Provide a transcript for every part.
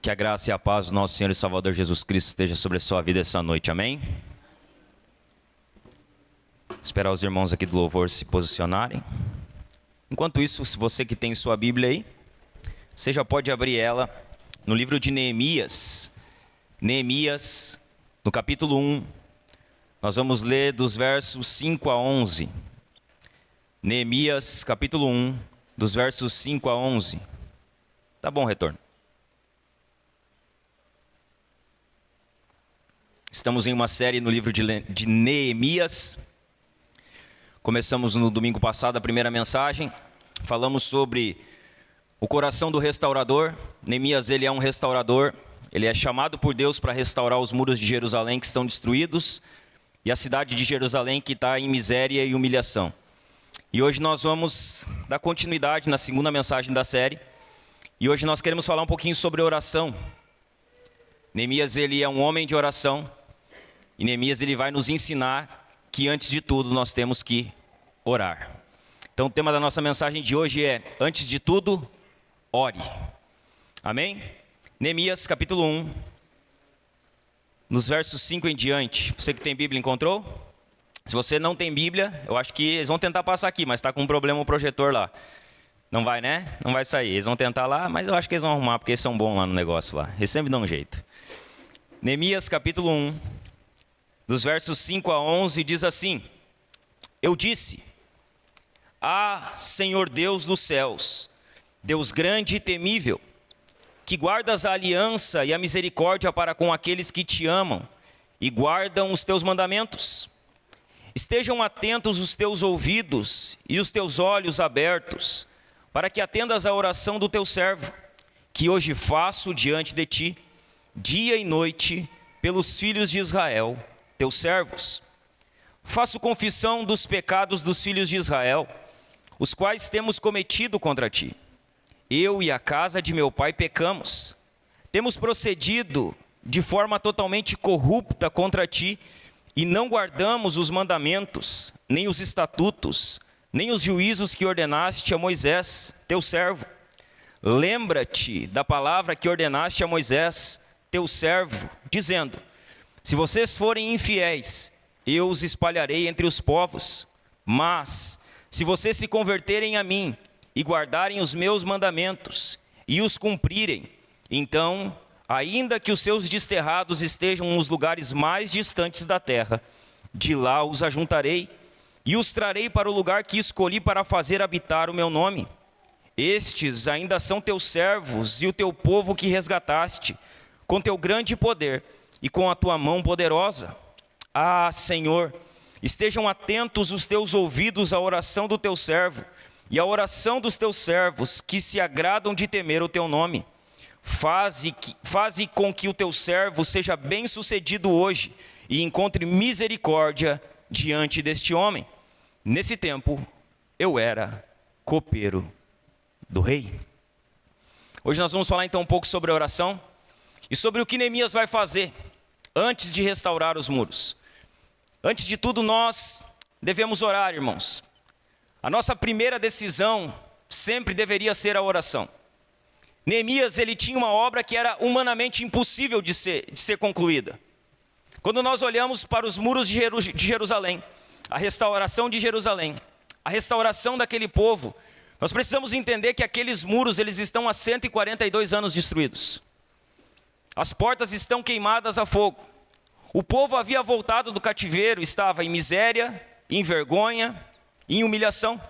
Que a graça e a paz do nosso Senhor e Salvador Jesus Cristo esteja sobre a sua vida essa noite, amém? Esperar os irmãos aqui do louvor se posicionarem. Enquanto isso, se você que tem sua Bíblia aí, você já pode abrir ela no livro de Neemias. Neemias, no capítulo 1, nós vamos ler dos versos 5 a 11. Neemias, capítulo 1, dos versos 5 a 11. Tá bom, retorno. Estamos em uma série no livro de Neemias. Começamos no domingo passado a primeira mensagem. Falamos sobre o coração do restaurador. Neemias, ele é um restaurador. Ele é chamado por Deus para restaurar os muros de Jerusalém que estão destruídos e a cidade de Jerusalém que está em miséria e humilhação. E hoje nós vamos dar continuidade na segunda mensagem da série. E hoje nós queremos falar um pouquinho sobre oração. Neemias, ele é um homem de oração. E Neemias, ele vai nos ensinar que antes de tudo nós temos que orar. Então o tema da nossa mensagem de hoje é: antes de tudo, ore. Amém? Neemias capítulo 1, nos versos 5 em diante. Você que tem Bíblia encontrou? Se você não tem Bíblia, eu acho que eles vão tentar passar aqui, mas está com um problema o projetor lá. Não vai, né? Não vai sair. Eles vão tentar lá, mas eu acho que eles vão arrumar, porque eles são bons lá no negócio lá. Eles sempre dão um jeito. Neemias capítulo 1, dos versos 5 a 11, diz assim: Eu disse: Ah, Senhor Deus dos céus, Deus grande e temível, que guardas a aliança e a misericórdia para com aqueles que te amam e guardam os teus mandamentos. Estejam atentos os teus ouvidos e os teus olhos abertos, para que atendas à oração do teu servo, que hoje faço diante de ti, dia e noite, pelos filhos de Israel, teus servos. Faço confissão dos pecados dos filhos de Israel, os quais temos cometido contra ti. Eu e a casa de meu pai pecamos. Temos procedido de forma totalmente corrupta contra ti, e não guardamos os mandamentos, nem os estatutos, nem os juízos que ordenaste a Moisés, teu servo. Lembra-te da palavra que ordenaste a Moisés, teu servo, dizendo: Se vocês forem infiéis, eu os espalharei entre os povos. Mas, se vocês se converterem a mim e guardarem os meus mandamentos e os cumprirem, então, ainda que os seus desterrados estejam nos lugares mais distantes da terra, de lá os ajuntarei e os trarei para o lugar que escolhi para fazer habitar o meu nome. Estes ainda são teus servos e o teu povo que resgataste, com teu grande poder e com a tua mão poderosa. Ah, Senhor, estejam atentos os teus ouvidos à oração do teu servo e à oração dos teus servos que se agradam de temer o teu nome. Faze com que o teu servo seja bem-sucedido hoje e encontre misericórdia diante deste homem. Nesse tempo, eu era copeiro do rei. Hoje nós vamos falar então um pouco sobre a oração e sobre o que Neemias vai fazer antes de restaurar os muros. Antes de tudo, nós devemos orar, irmãos. A nossa primeira decisão sempre deveria ser a oração. Neemias, ele tinha uma obra que era humanamente impossível de ser concluída. Quando nós olhamos para os muros de Jerusalém, a restauração de Jerusalém, a restauração daquele povo, nós precisamos entender que aqueles muros, eles estão há 142 anos destruídos. As portas estão queimadas a fogo. O povo havia voltado do cativeiro, estava em miséria, em vergonha, em humilhação.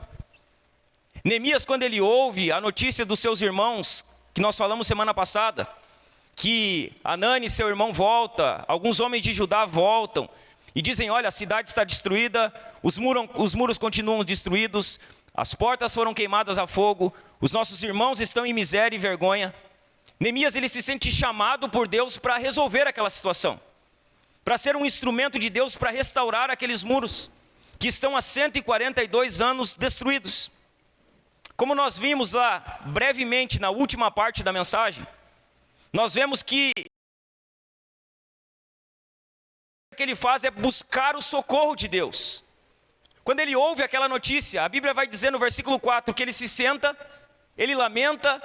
Neemias, quando ele ouve a notícia dos seus irmãos, que nós falamos semana passada, que Anani, seu irmão, volta, alguns homens de Judá voltam, e dizem: olha, a cidade está destruída, os muros continuam destruídos, as portas foram queimadas a fogo, os nossos irmãos estão em miséria e vergonha. Neemias, ele se sente chamado por Deus para resolver aquela situação, para ser um instrumento de Deus para restaurar aqueles muros, que estão há 142 anos destruídos. Como nós vimos lá brevemente na última parte da mensagem, nós vemos que o que ele faz é buscar o socorro de Deus. Quando ele ouve aquela notícia, a Bíblia vai dizer no versículo 4 que ele se senta, ele lamenta,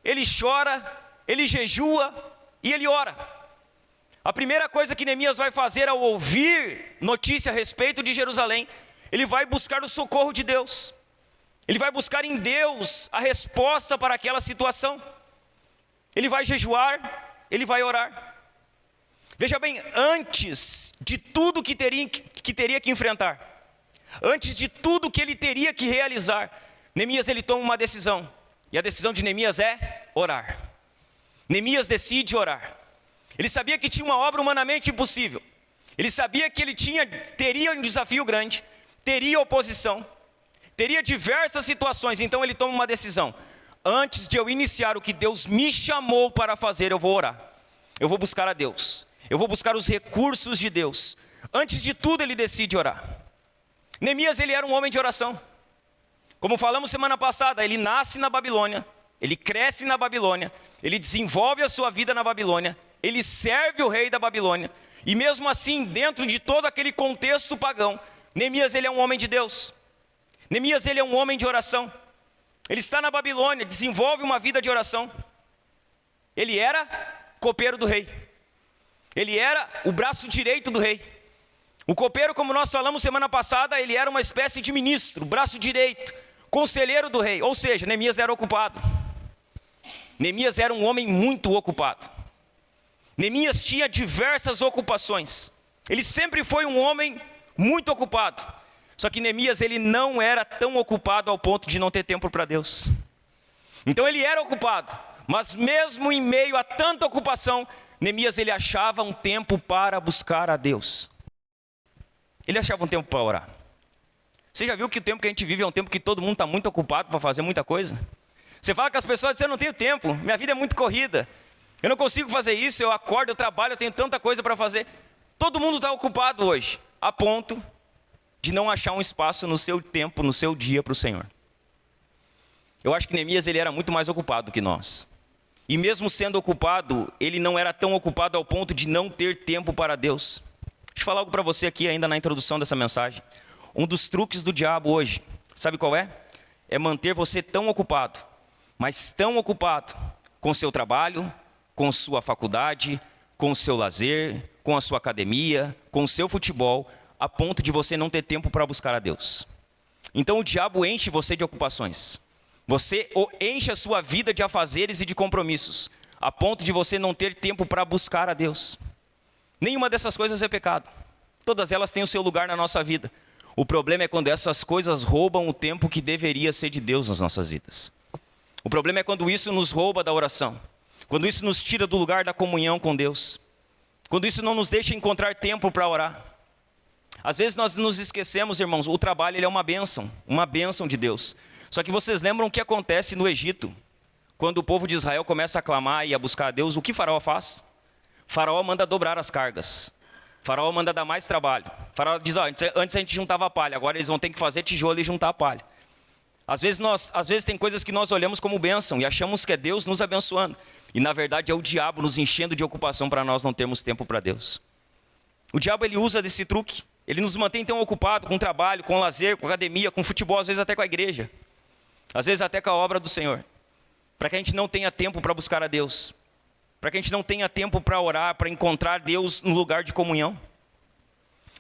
ele chora, ele jejua, e ele ora. A primeira coisa que Neemias vai fazer ao ouvir notícia a respeito de Jerusalém, ele vai buscar o socorro de Deus. Ele vai buscar em Deus a resposta para aquela situação. Ele vai jejuar, ele vai orar. Veja bem, antes de tudo que teria que enfrentar, antes de tudo que ele teria que realizar, Neemias ele toma uma decisão. E a decisão de Neemias é orar. Neemias decide orar. Ele sabia que tinha uma obra humanamente impossível. Ele sabia que ele teria um desafio grande, teria oposição, teria diversas situações. Então ele toma uma decisão. Antes de eu iniciar o que Deus me chamou para fazer, eu vou orar. Eu vou buscar a Deus. Eu vou buscar os recursos de Deus. Antes de tudo ele decide orar. Neemias ele era um homem de oração. Como falamos semana passada, ele nasce na Babilônia, ele cresce na Babilônia, ele desenvolve a sua vida na Babilônia, ele serve o rei da Babilônia, e mesmo assim, dentro de todo aquele contexto pagão, Neemias ele é um homem de Deus. Neemias ele é um homem de oração. Ele está na Babilônia, desenvolve uma vida de oração. Ele era copeiro do rei. Ele era o braço direito do rei. O copeiro, como nós falamos semana passada, ele era uma espécie de ministro, braço direito, conselheiro do rei. Ou seja, Neemias era ocupado. Neemias era um homem muito ocupado. Neemias tinha diversas ocupações. Ele sempre foi um homem muito ocupado. Só que Neemias ele não era tão ocupado ao ponto de não ter tempo para Deus. Então ele era ocupado, mas mesmo em meio a tanta ocupação, Neemias ele achava um tempo para buscar a Deus. Ele achava um tempo para orar. Você já viu que o tempo que a gente vive é um tempo que todo mundo está muito ocupado para fazer muita coisa? Você fala com as pessoas, eu não tenho tempo, minha vida é muito corrida. Eu não consigo fazer isso, eu acordo, eu trabalho, eu tenho tanta coisa para fazer. Todo mundo está ocupado hoje, a ponto de não achar um espaço no seu tempo, no seu dia para o Senhor. Eu acho que Neemias ele era muito mais ocupado que nós. E mesmo sendo ocupado, ele não era tão ocupado ao ponto de não ter tempo para Deus. Deixa eu falar algo para você aqui ainda na introdução dessa mensagem. Um dos truques do diabo hoje, sabe qual é? É manter você tão ocupado, mas tão ocupado com o seu trabalho, com sua faculdade, com o seu lazer, com a sua academia, com o seu futebol, a ponto de você não ter tempo para buscar a Deus. Então o diabo enche você de ocupações. Você enche a sua vida de afazeres e de compromissos, a ponto de você não ter tempo para buscar a Deus. Nenhuma dessas coisas é pecado. Todas elas têm o seu lugar na nossa vida. O problema é quando essas coisas roubam o tempo que deveria ser de Deus nas nossas vidas. O problema é quando isso nos rouba da oração. Quando isso nos tira do lugar da comunhão com Deus. Quando isso não nos deixa encontrar tempo para orar. Às vezes nós nos esquecemos, irmãos, o trabalho ele é uma bênção de Deus. Só que vocês lembram o que acontece no Egito? Quando o povo de Israel começa a clamar e a buscar a Deus, o que Faraó faz? Faraó manda dobrar as cargas. Faraó manda dar mais trabalho. Faraó diz, antes a gente juntava a palha, agora eles vão ter que fazer tijolo e juntar a palha. Às vezes tem coisas que nós olhamos como bênção e achamos que é Deus nos abençoando. E na verdade é o diabo nos enchendo de ocupação para nós não termos tempo para Deus. O diabo ele usa desse truque. Ele nos mantém tão ocupados com trabalho, com lazer, com academia, com futebol, às vezes até com a igreja. Às vezes até com a obra do Senhor. Para que a gente não tenha tempo para buscar a Deus. Para que a gente não tenha tempo para orar, para encontrar Deus no lugar de comunhão.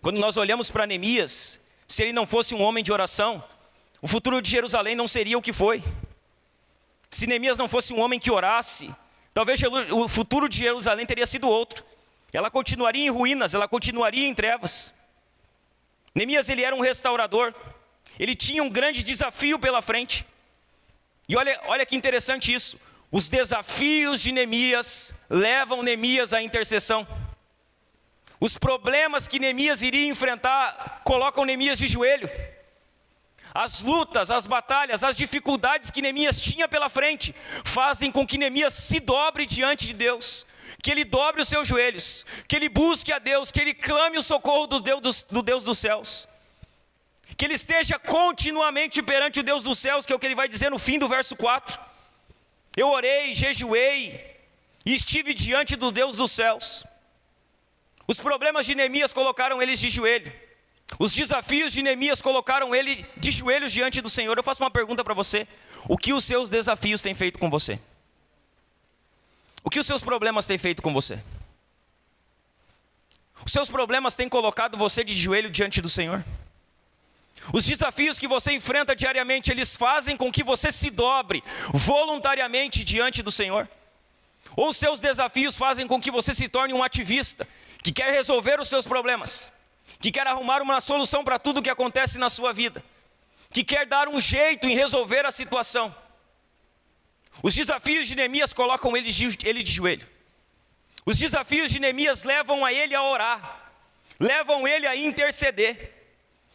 Quando nós olhamos para Neemias, se ele não fosse um homem de oração, o futuro de Jerusalém não seria o que foi. Se Neemias não fosse um homem que orasse, talvez o futuro de Jerusalém teria sido outro. Ela continuaria em ruínas, ela continuaria em trevas. Neemias ele era um restaurador. Ele tinha um grande desafio pela frente. E olha que interessante isso. Os desafios de Neemias levam Neemias à intercessão. Os problemas que Neemias iria enfrentar colocam Neemias de joelho. As lutas, as batalhas, as dificuldades que Neemias tinha pela frente fazem com que Neemias se dobre diante de Deus. Que ele dobre os seus joelhos, que ele busque a Deus, que ele clame o socorro do Deus dos céus. Que ele esteja continuamente perante o Deus dos céus, que é o que ele vai dizer no fim do verso 4. Eu orei, jejuei e estive diante do Deus dos céus. Os problemas de Neemias colocaram eles de joelho. Os desafios de Neemias colocaram ele de joelhos diante do Senhor. Eu faço uma pergunta para você. O que os seus desafios têm feito com você? O que os seus problemas têm feito com você? Os seus problemas têm colocado você de joelho diante do Senhor? Os desafios que você enfrenta diariamente, eles fazem com que você se dobre voluntariamente diante do Senhor? Ou os seus desafios fazem com que você se torne um ativista, que quer resolver os seus problemas, que quer arrumar uma solução para tudo que acontece na sua vida, que quer dar um jeito em resolver a situação? Os desafios de Neemias colocam ele de joelho. Os desafios de Neemias levam a ele a orar, levam ele a interceder.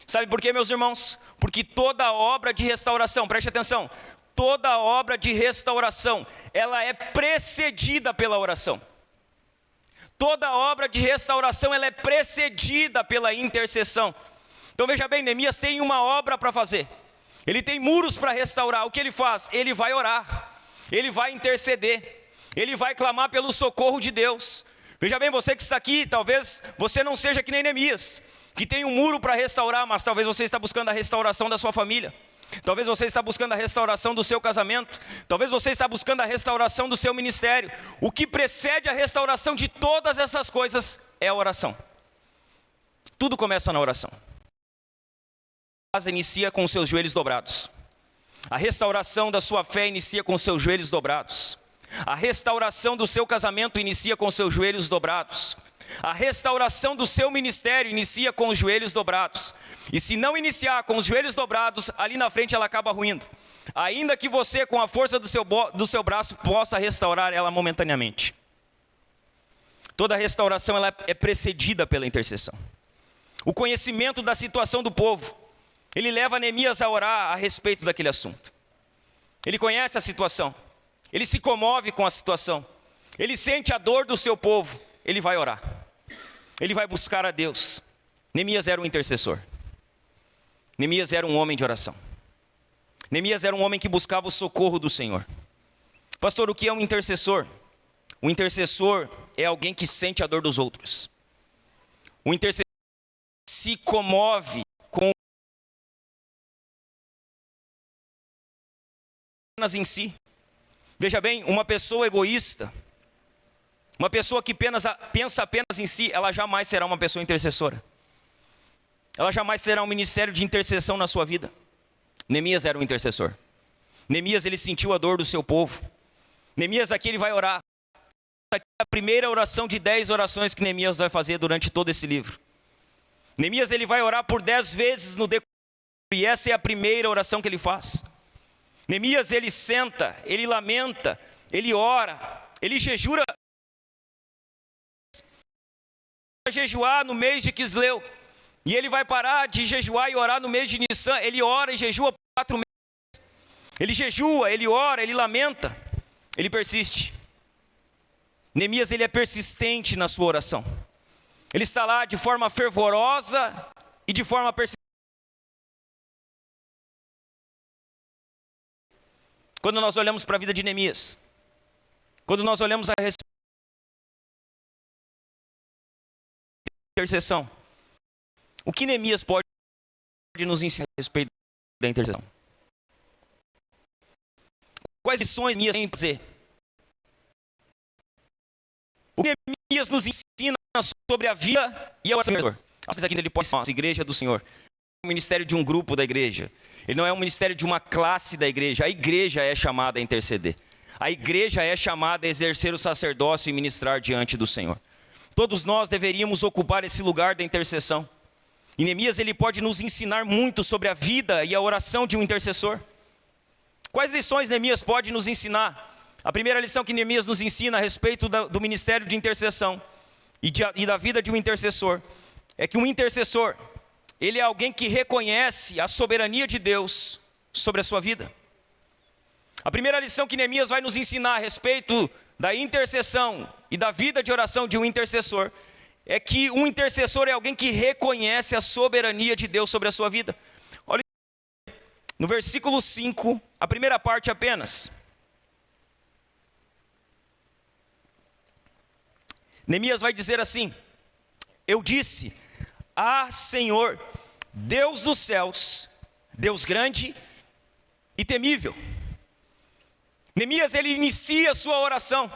Sabe por quê, meus irmãos? Porque toda obra de restauração, preste atenção, toda obra de restauração, ela é precedida pela oração. Toda obra de restauração, ela é precedida pela intercessão. Então veja bem, Neemias tem uma obra para fazer. Ele tem muros para restaurar. O que ele faz? Ele vai orar. Ele vai interceder. Ele vai clamar pelo socorro de Deus. Veja bem, você que está aqui, talvez você não seja que nem Neemias, que tem um muro para restaurar, mas talvez você está buscando a restauração da sua família. Talvez você está buscando a restauração do seu casamento. Talvez você está buscando a restauração do seu ministério. O que precede a restauração de todas essas coisas é a oração. Tudo começa na oração. A casa inicia com os seus joelhos dobrados. A restauração da sua fé inicia com os seus joelhos dobrados. A restauração do seu casamento inicia com os seus joelhos dobrados. A restauração do seu ministério inicia com os joelhos dobrados. E se não iniciar com os joelhos dobrados, ali na frente ela acaba ruindo. Ainda que você, com a força do seu braço, possa restaurar ela momentaneamente. Toda restauração ela é precedida pela intercessão. O conhecimento da situação do povo, ele leva Neemias a orar a respeito daquele assunto. Ele conhece a situação. Ele se comove com a situação. Ele sente a dor do seu povo. Ele vai orar. Ele vai buscar a Deus. Neemias era um intercessor. Neemias era um homem de oração. Neemias era um homem que buscava o socorro do Senhor. Pastor, o que é um intercessor? Um intercessor é alguém que sente a dor dos outros. O intercessor se comove com apenas em si. Veja bem, uma pessoa egoísta, uma pessoa que pensa apenas em si, ela jamais será uma pessoa intercessora. Ela jamais será um ministério de intercessão na sua vida. Neemias era um intercessor. Neemias, ele sentiu a dor do seu povo. Neemias aqui ele vai orar. Aqui é a primeira oração de 10 orações que Neemias vai fazer durante todo esse livro. Neemias ele vai orar por 10 vezes no decorrer, e essa é a primeira oração que ele faz. Neemias ele senta, ele lamenta, ele ora, ele jejua. Jejuar no mês de Quisleu, e ele vai parar de jejuar e orar no mês de Nissan. Ele ora e jejua por 4 meses. Ele jejua, ele ora, ele lamenta, ele persiste. Neemias ele é persistente na sua oração. Ele está lá de forma fervorosa e de forma persistente. Quando nós olhamos para a vida de Neemias, quando nós olhamos a respeito da intercessão, o que Neemias pode nos ensinar a respeito da intercessão? Quais lições Neemias tem a fazer? O que Neemias nos ensina sobre a vida e a oração do Senhor? Aqui ele pode ser a igreja do Senhor. O ministério de um grupo da igreja. Ele não é um ministério de uma classe da igreja. A igreja é chamada a interceder. A igreja é chamada a exercer o sacerdócio e ministrar diante do Senhor. Todos nós deveríamos ocupar esse lugar da intercessão. E Neemias ele pode nos ensinar muito sobre a vida e a oração de um intercessor. Quais lições Neemias pode nos ensinar? A primeira lição que Neemias nos ensina a respeito do ministério de intercessão e da vida de um intercessor é que um intercessor, ele é alguém que reconhece a soberania de Deus sobre a sua vida. A primeira lição que Neemias vai nos ensinar a respeito da intercessão e da vida de oração de um intercessor é que um intercessor é alguém que reconhece a soberania de Deus sobre a sua vida. Olha no versículo 5, a primeira parte apenas. Neemias vai dizer assim: eu disse: ah, Senhor, Deus dos céus, Deus grande e temível. Neemias ele inicia a sua oração.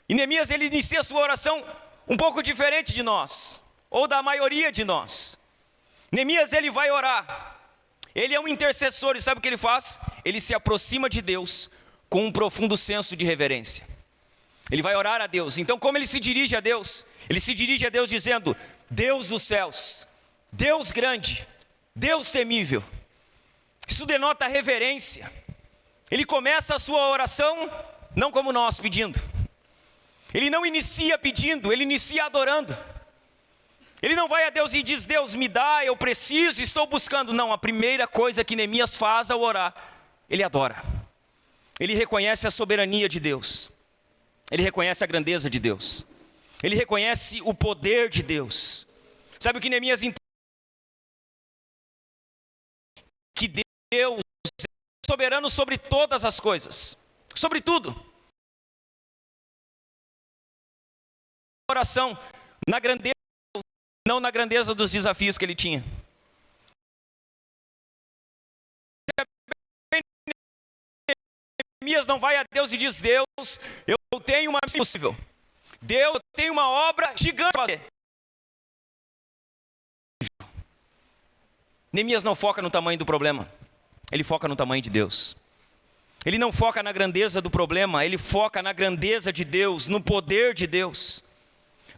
E Neemias, ele inicia a sua oração um pouco diferente de nós, ou da maioria de nós. Neemias, ele vai orar. Ele é um intercessor, e sabe o que ele faz? Ele se aproxima de Deus com um profundo senso de reverência. Ele vai orar a Deus. Então, como ele se dirige a Deus? Ele se dirige a Deus dizendo: Deus dos céus, Deus grande, Deus temível. Isso denota reverência. Ele começa a sua oração não como nós, pedindo. Ele não inicia pedindo, ele inicia adorando. Ele não vai a Deus e diz: Deus me dá, eu preciso, estou buscando. Não, a primeira coisa que Neemias faz ao orar, ele adora. Ele reconhece a soberania de Deus. Ele reconhece a grandeza de Deus. Ele reconhece o poder de Deus. Sabe o que Neemias entende? Que Deus é soberano sobre todas as coisas, sobre tudo. Oração na grandeza, não na grandeza dos desafios que ele tinha. Neemias não vai a Deus e diz: Deus, eu tenho uma missão impossível. Deus, eu tenho uma obra gigante para fazer. Neemias não foca no tamanho do problema, ele foca no tamanho de Deus. Ele não foca na grandeza do problema, ele foca na grandeza de Deus, no poder de Deus.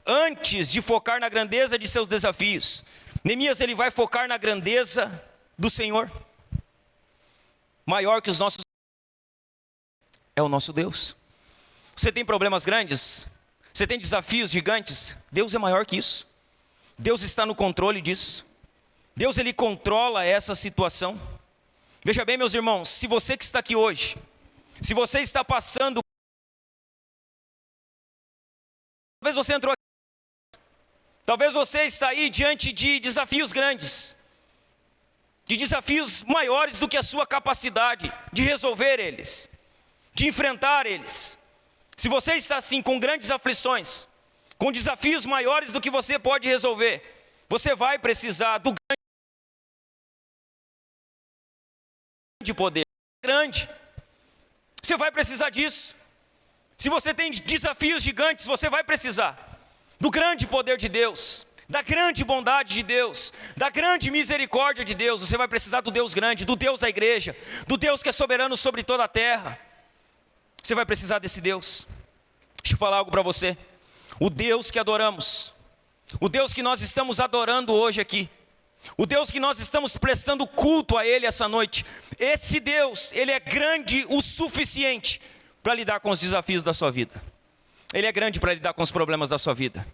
Antes de focar na grandeza de seus desafios, Neemias, ele vai focar na grandeza do Senhor. Maior que os nossos é o nosso Deus. Você tem problemas grandes? Você tem desafios gigantes? Deus é maior que isso. Deus está no controle disso. Deus, ele controla essa situação. Veja bem, meus irmãos, se você que está aqui hoje, se você está passando, talvez você entrou aqui, talvez você está aí diante de desafios grandes, de desafios maiores do que a sua capacidade de resolver eles, de enfrentar eles. Se você está assim com grandes aflições, com desafios maiores do que você pode resolver, você vai precisar do grande poder, grande. Você vai precisar disso. Se você tem desafios gigantes, você vai precisar do grande poder de Deus, da grande bondade de Deus, da grande misericórdia de Deus. Você vai precisar do Deus grande, do Deus da igreja, do Deus que é soberano sobre toda a terra. Você vai precisar desse Deus. Deixa eu falar algo para você. O Deus que adoramos, o Deus que nós estamos adorando hoje aqui, o Deus que nós estamos prestando culto a Ele essa noite, esse Deus, Ele é grande o suficiente para lidar com os desafios da sua vida. Ele é grande para lidar com os problemas da sua vida.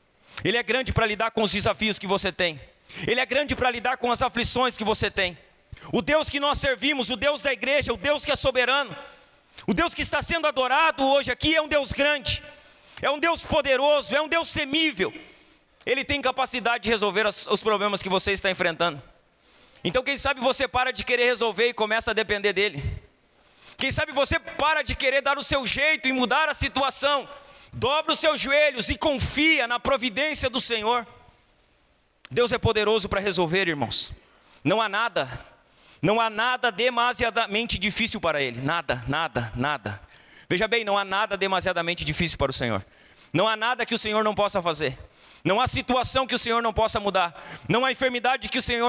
Ele é grande para lidar com os desafios que você tem. Ele é grande para lidar com as aflições que você tem. O Deus que nós servimos, o Deus da igreja, o Deus que é soberano, o Deus que está sendo adorado hoje aqui é um Deus grande, é um Deus poderoso, é um Deus temível. Ele tem capacidade de resolver os problemas que você está enfrentando. Então quem sabe você para de querer resolver e começa a depender dele. Quem sabe você para de querer dar o seu jeito e mudar a situação. Dobra os seus joelhos e confia na providência do Senhor. Deus é poderoso para resolver, irmãos. Não há nada demasiadamente difícil para Ele. Nada. Veja bem, não há nada demasiadamente difícil para o Senhor. Não há nada que o Senhor não possa fazer. Não há situação que o Senhor não possa mudar. Não há enfermidade que o Senhor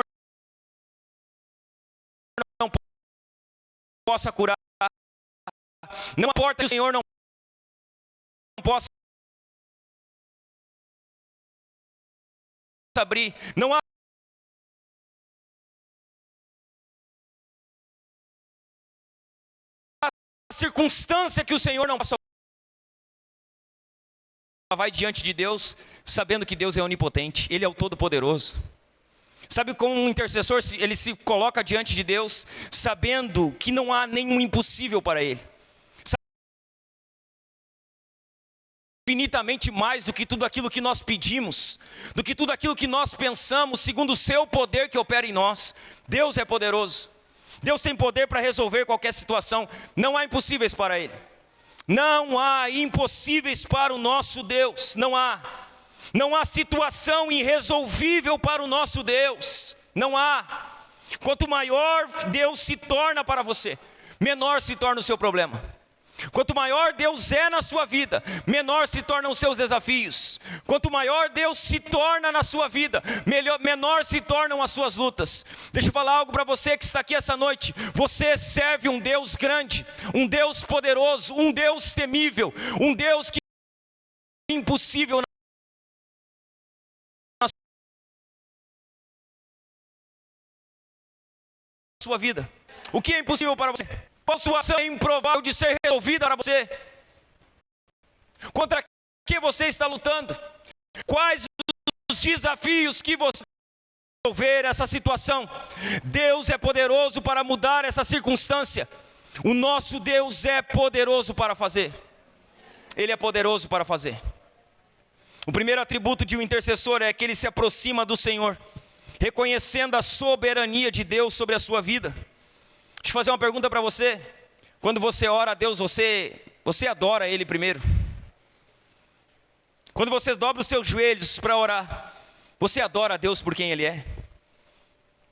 não possa curar. Não há porta que o Senhor não possa abrir. Não há circunstância que o Senhor não possa. Vai diante de Deus, sabendo que Deus é onipotente, Ele é o Todo-Poderoso. Sabe como um intercessor, ele se coloca diante de Deus, sabendo que não há nenhum impossível para Ele. Infinitamente mais do que tudo aquilo que nós pedimos, do que tudo aquilo que nós pensamos, segundo o seu poder que opera em nós. Deus é poderoso. Deus tem poder para resolver qualquer situação. Não há impossíveis para Ele. Não há impossíveis para o nosso Deus. Não há situação irresolvível para o nosso Deus. Não há. Quanto maior Deus se torna para você, menor se torna o seu problema. Quanto maior Deus é na sua vida, menor se tornam os seus desafios. Quanto maior Deus se torna na sua vida, menor se tornam as suas lutas. Deixa eu falar algo para você que está aqui essa noite. Você serve um Deus grande, um Deus poderoso, um Deus temível, um Deus que é impossível na sua vida. O que é impossível para você? Qual sua ação é improvável de ser resolvida para você? Contra que você está lutando? Quais os desafios que você resolver essa situação? Deus é poderoso para mudar essa circunstância. O nosso Deus é poderoso para fazer. Ele é poderoso para fazer. O primeiro atributo de um intercessor é que ele se aproxima do Senhor, reconhecendo a soberania de Deus sobre a sua vida. Deixa eu fazer uma pergunta para você. Quando você ora a Deus, você adora Ele primeiro? Quando você dobra os seus joelhos para orar, você adora a Deus por quem Ele é?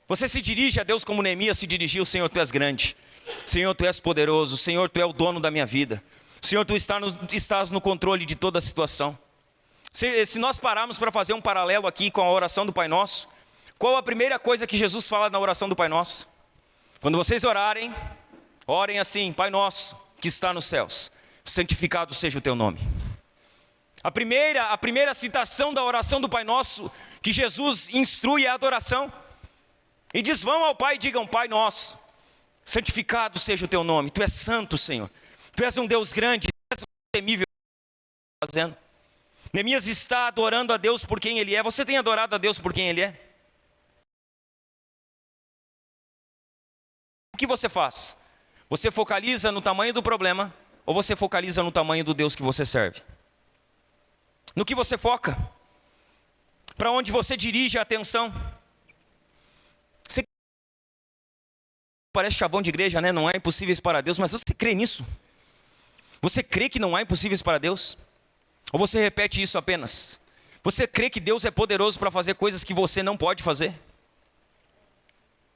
Você se dirige a Deus como Neemias se dirigiu: Senhor, Tu és grande, Senhor, Tu és poderoso, Senhor, Tu é o dono da minha vida, Senhor, Tu estás no controle de toda a situação. Se nós pararmos para fazer um paralelo aqui com a oração do Pai Nosso, qual a primeira coisa que Jesus fala na oração do Pai Nosso? Quando vocês orarem, orem assim: Pai nosso que está nos céus, santificado seja o teu nome. A primeira citação da oração do Pai Nosso que Jesus instrui é a adoração. E diz: vão ao Pai e digam: Pai nosso, santificado seja o teu nome. Tu és santo, Senhor. Tu és um Deus grande, tu és um temível. Fazendo. Neemias está adorando a Deus por quem Ele é. Você tem adorado a Deus por quem Ele é? O que você faz? Você focaliza no tamanho do problema ou você focaliza no tamanho do Deus que você serve? No que você foca? Para onde você dirige a atenção? Você parece chavão de igreja, né? Não há impossíveis para Deus, mas você crê nisso? Você crê que não há impossíveis para Deus? Ou você repete isso apenas? Você crê que Deus é poderoso para fazer coisas que você não pode fazer?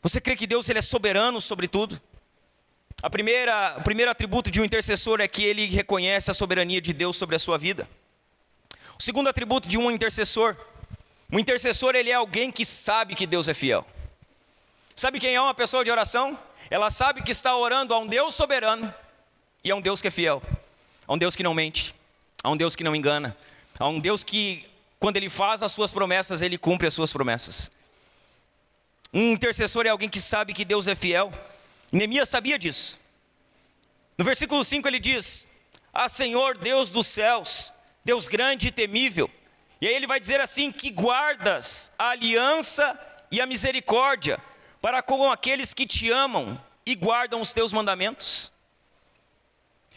Você crê que Deus ele é soberano sobre tudo? O primeiro atributo de um intercessor é que ele reconhece a soberania de Deus sobre a sua vida. O segundo atributo de um intercessor ele é alguém que sabe que Deus é fiel. Sabe quem é uma pessoa de oração? Ela sabe que está orando a um Deus soberano e a um Deus que é fiel, a um Deus que não mente, a um Deus que não engana, a um Deus que, quando Ele faz as suas promessas, Ele cumpre as suas promessas. Um intercessor é alguém que sabe que Deus é fiel. Neemias sabia disso. No versículo 5 ele diz: Ah, Senhor, Deus dos céus, Deus grande e temível. E aí ele vai dizer assim: que guardas a aliança e a misericórdia para com aqueles que te amam e guardam os teus mandamentos.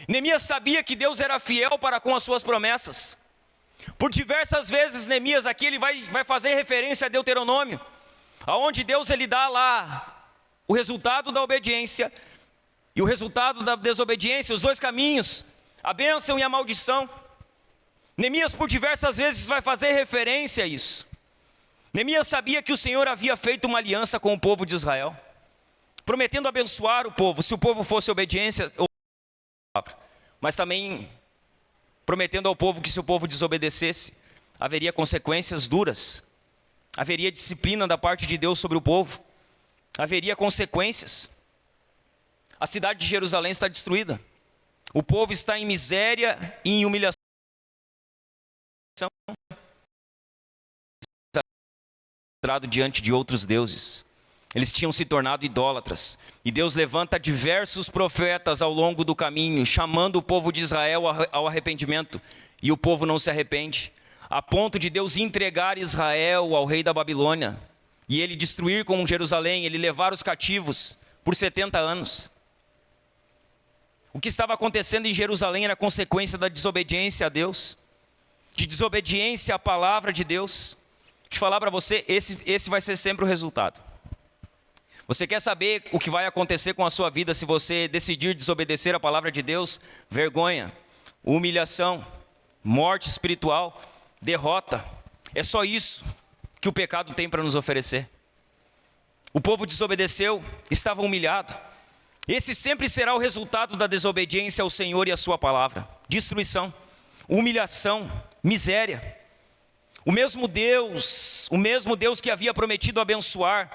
Neemias sabia que Deus era fiel para com as suas promessas. Por diversas vezes Neemias aqui ele vai fazer referência a Deuteronômio, aonde Deus ele dá lá o resultado da obediência e o resultado da desobediência, os dois caminhos, a bênção e a maldição. Neemias por diversas vezes vai fazer referência a isso. Neemias sabia que o Senhor havia feito uma aliança com o povo de Israel, prometendo abençoar o povo, se o povo fosse obediência, mas também prometendo ao povo que se o povo desobedecesse, haveria consequências duras. Haveria disciplina da parte de Deus sobre o povo. Haveria consequências. A cidade de Jerusalém está destruída. O povo está em miséria e em humilhação. Diante de outros deuses. Eles tinham se tornado idólatras. E Deus levanta diversos profetas ao longo do caminho, chamando o povo de Israel ao arrependimento. E o povo não se arrepende, a ponto de Deus entregar Israel ao rei da Babilônia, e ele destruir com Jerusalém, ele levar os cativos por 70 anos. O que estava acontecendo em Jerusalém era consequência da desobediência a Deus, de desobediência à palavra de Deus. Deixa eu falar para você, esse vai ser sempre o resultado. Você quer saber o que vai acontecer com a sua vida se você decidir desobedecer a palavra de Deus? Vergonha, humilhação, morte espiritual, derrota. É só isso que o pecado tem para nos oferecer. O povo desobedeceu, estava humilhado. Esse sempre será o resultado da desobediência ao Senhor e à sua palavra: destruição, humilhação, miséria. O mesmo Deus que havia prometido abençoar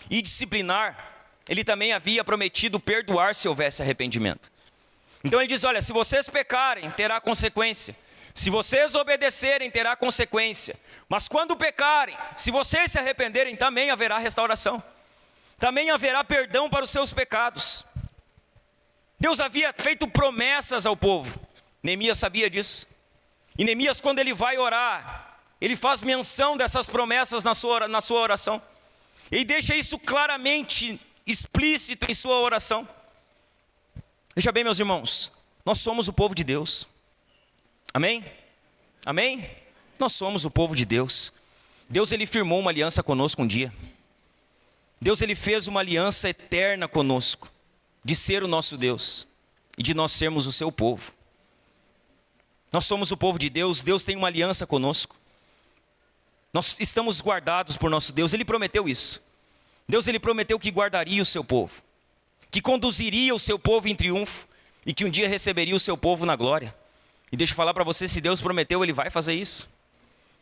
e disciplinar, Ele também havia prometido perdoar se houvesse arrependimento. Então Ele diz: olha, se vocês pecarem, terá consequência. Se vocês obedecerem, terá consequência. Mas quando pecarem, se vocês se arrependerem, também haverá restauração. Também haverá perdão para os seus pecados. Deus havia feito promessas ao povo. Neemias sabia disso. E Neemias, quando ele vai orar, ele faz menção dessas promessas na sua oração. E deixa isso claramente explícito em sua oração. Veja bem, meus irmãos, nós somos o povo de Deus. Amém? Amém? Nós somos o povo de Deus. Deus, Ele firmou uma aliança conosco um dia. Deus, Ele fez uma aliança eterna conosco, de ser o nosso Deus e de nós sermos o seu povo. Nós somos o povo de Deus. Deus tem uma aliança conosco. Nós estamos guardados por nosso Deus. Ele prometeu isso. Deus, Ele prometeu que guardaria o seu povo, que conduziria o seu povo em triunfo e que um dia receberia o seu povo na glória. E deixa eu falar para você, se Deus prometeu, Ele vai fazer isso.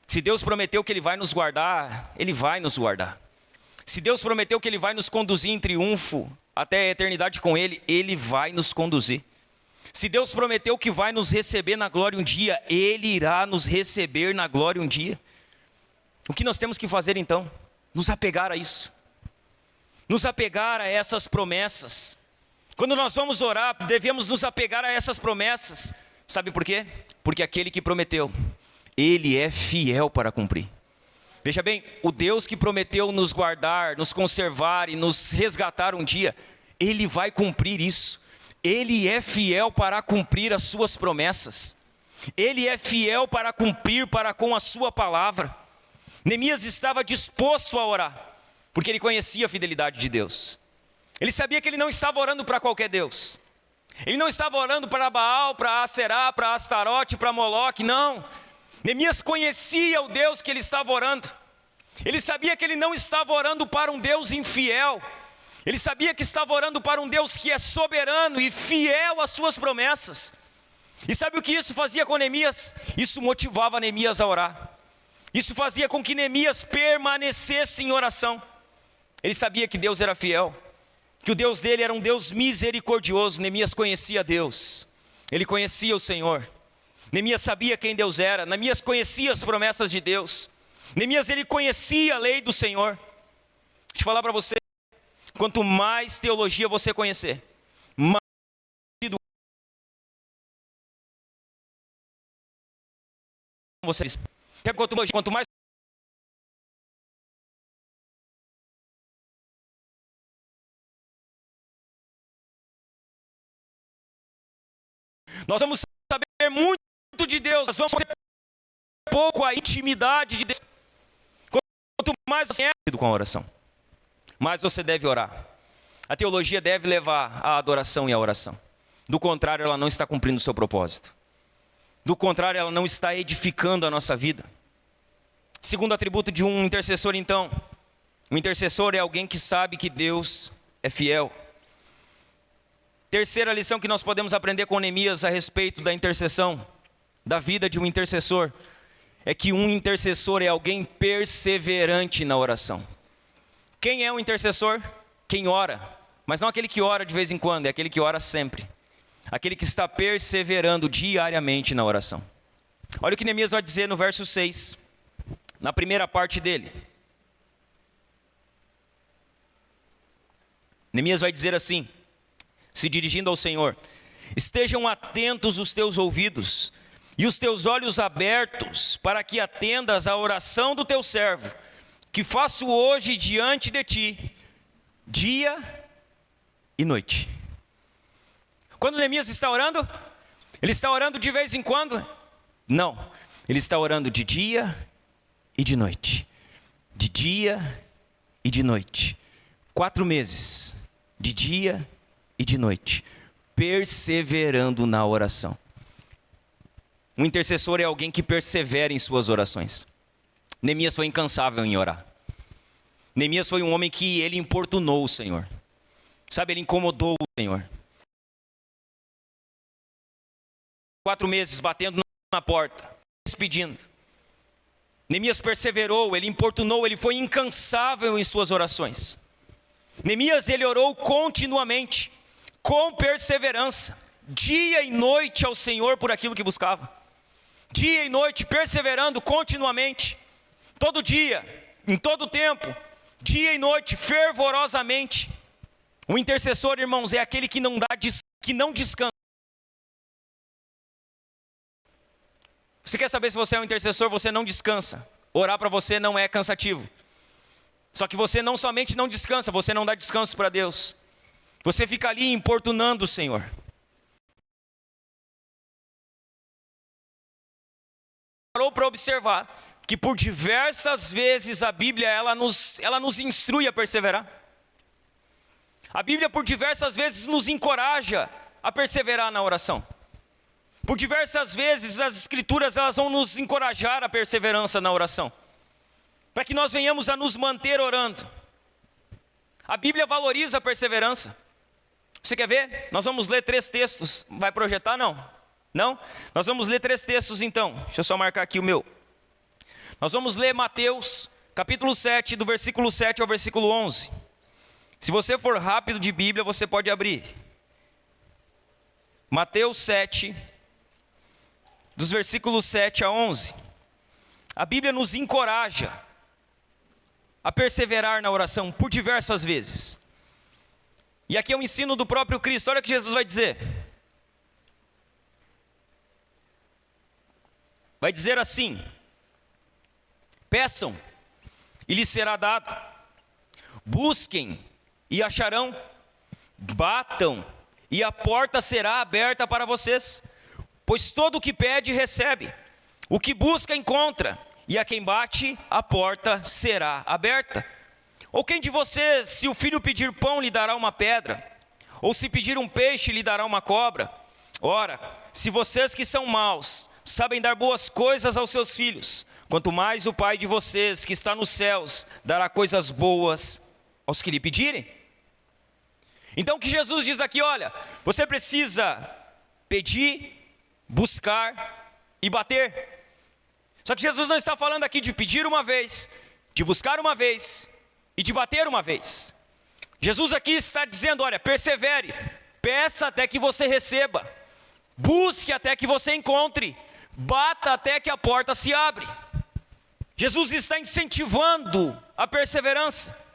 Se Deus prometeu que Ele vai nos guardar, Ele vai nos guardar. Se Deus prometeu que Ele vai nos conduzir em triunfo até a eternidade com Ele, Ele vai nos conduzir. Se Deus prometeu que vai nos receber na glória um dia, Ele irá nos receber na glória um dia. O que nós temos que fazer então? Nos apegar a isso. Nos apegar a essas promessas. Quando nós vamos orar, devemos nos apegar a essas promessas. Sabe por quê? Porque aquele que prometeu, Ele é fiel para cumprir. Veja bem, o Deus que prometeu nos guardar, nos conservar e nos resgatar um dia, Ele vai cumprir isso. Ele é fiel para cumprir as suas promessas. Ele é fiel para cumprir para com a sua palavra. Neemias estava disposto a orar, porque ele conhecia a fidelidade de Deus. Ele sabia que ele não estava orando para qualquer Deus. Ele não estava orando para Baal, para Aserá, para Astarote, para Moloque, não. Neemias conhecia o Deus que ele estava orando. Ele sabia que ele não estava orando para um Deus infiel. Ele sabia que estava orando para um Deus que é soberano e fiel às suas promessas. E sabe o que isso fazia com Neemias? Isso motivava Neemias a orar. Isso fazia com que Neemias permanecesse em oração. Ele sabia que Deus era fiel, que o Deus dele era um Deus misericordioso. Neemias conhecia Deus, ele conhecia o Senhor. Neemias sabia quem Deus era. Neemias conhecia as promessas de Deus. Neemias, ele conhecia a lei do Senhor. Deixa eu falar para você, quanto mais teologia você conhecer, mais você, quanto mais nós vamos saber muito de Deus, nós vamos ter pouco a intimidade de Deus. Quanto mais você é com a oração, mais você deve orar. A teologia deve levar à adoração e à oração. Do contrário, ela não está cumprindo o seu propósito. Do contrário, ela não está edificando a nossa vida. Segundo atributo de um intercessor, então, um intercessor é alguém que sabe que Deus é fiel. Terceira lição que nós podemos aprender com Neemias a respeito da intercessão, da vida de um intercessor, é que um intercessor é alguém perseverante na oração. Quem é um intercessor? Quem ora, mas não aquele que ora de vez em quando, é aquele que ora sempre. Aquele que está perseverando diariamente na oração. Olha o que Neemias vai dizer no verso 6, na primeira parte dele. Neemias vai dizer assim, se dirigindo ao Senhor: estejam atentos os teus ouvidos e os teus olhos abertos, para que atendas à oração do teu servo, que faço hoje diante de ti, dia e noite. Quando Neemias está orando, ele está orando de vez em quando? Não, ele está orando de dia e de noite. De dia e de noite. 4 meses, de dia e de noite, perseverando na oração. Um intercessor é alguém que persevera em suas orações. Neemias foi incansável em orar. Neemias foi um homem que ele importunou o Senhor. Sabe, ele incomodou o Senhor. 4 meses batendo na porta, pedindo. Neemias perseverou, ele importunou, ele foi incansável em suas orações. Neemias, ele orou continuamente, com perseverança, dia e noite ao Senhor por aquilo que buscava. Dia e noite, perseverando continuamente, todo dia, em todo tempo, dia e noite, fervorosamente. O intercessor, irmãos, é aquele que não descansa. Você quer saber se você é um intercessor? Você não descansa. Orar para você não é cansativo. Só que você não somente não descansa, você não dá descanso para Deus. Você fica ali importunando o Senhor. Parou para observar que por diversas vezes a Bíblia ela nos instrui a perseverar. A Bíblia por diversas vezes nos encoraja a perseverar na oração. Por diversas vezes as Escrituras elas vão nos encorajar a perseverança na oração, para que nós venhamos a nos manter orando. A Bíblia valoriza a perseverança. Você quer ver? Nós vamos ler 3 textos. Vai projetar? Não? Não? Nós vamos ler 3 textos então. Deixa eu só marcar aqui o meu. Nós vamos ler Mateus, capítulo 7, do versículo 7 ao versículo 11. Se você for rápido de Bíblia, você pode abrir. Mateus 7, dos versículos 7 a 11. A Bíblia nos encoraja a perseverar na oração por diversas vezes. E aqui é o ensino do próprio Cristo. Olha o que Jesus vai dizer. Vai dizer assim: peçam e lhes será dado, busquem e acharão, batam e a porta será aberta para vocês. Pois todo o que pede recebe, o que busca encontra, e a quem bate a porta será aberta. Ou quem de vocês, se o filho pedir pão, lhe dará uma pedra? Ou se pedir um peixe, lhe dará uma cobra? Ora, se vocês que são maus sabem dar boas coisas aos seus filhos, quanto mais o Pai de vocês, que está nos céus, dará coisas boas aos que lhe pedirem. Então o que Jesus diz aqui, olha, você precisa pedir, buscar e bater. Só que Jesus não está falando aqui de pedir uma vez, de buscar uma vez e de bater uma vez. Jesus aqui está dizendo, olha, persevere, peça até que você receba, busque até que você encontre, bata até que a porta se abre. Jesus está incentivando a perseverança.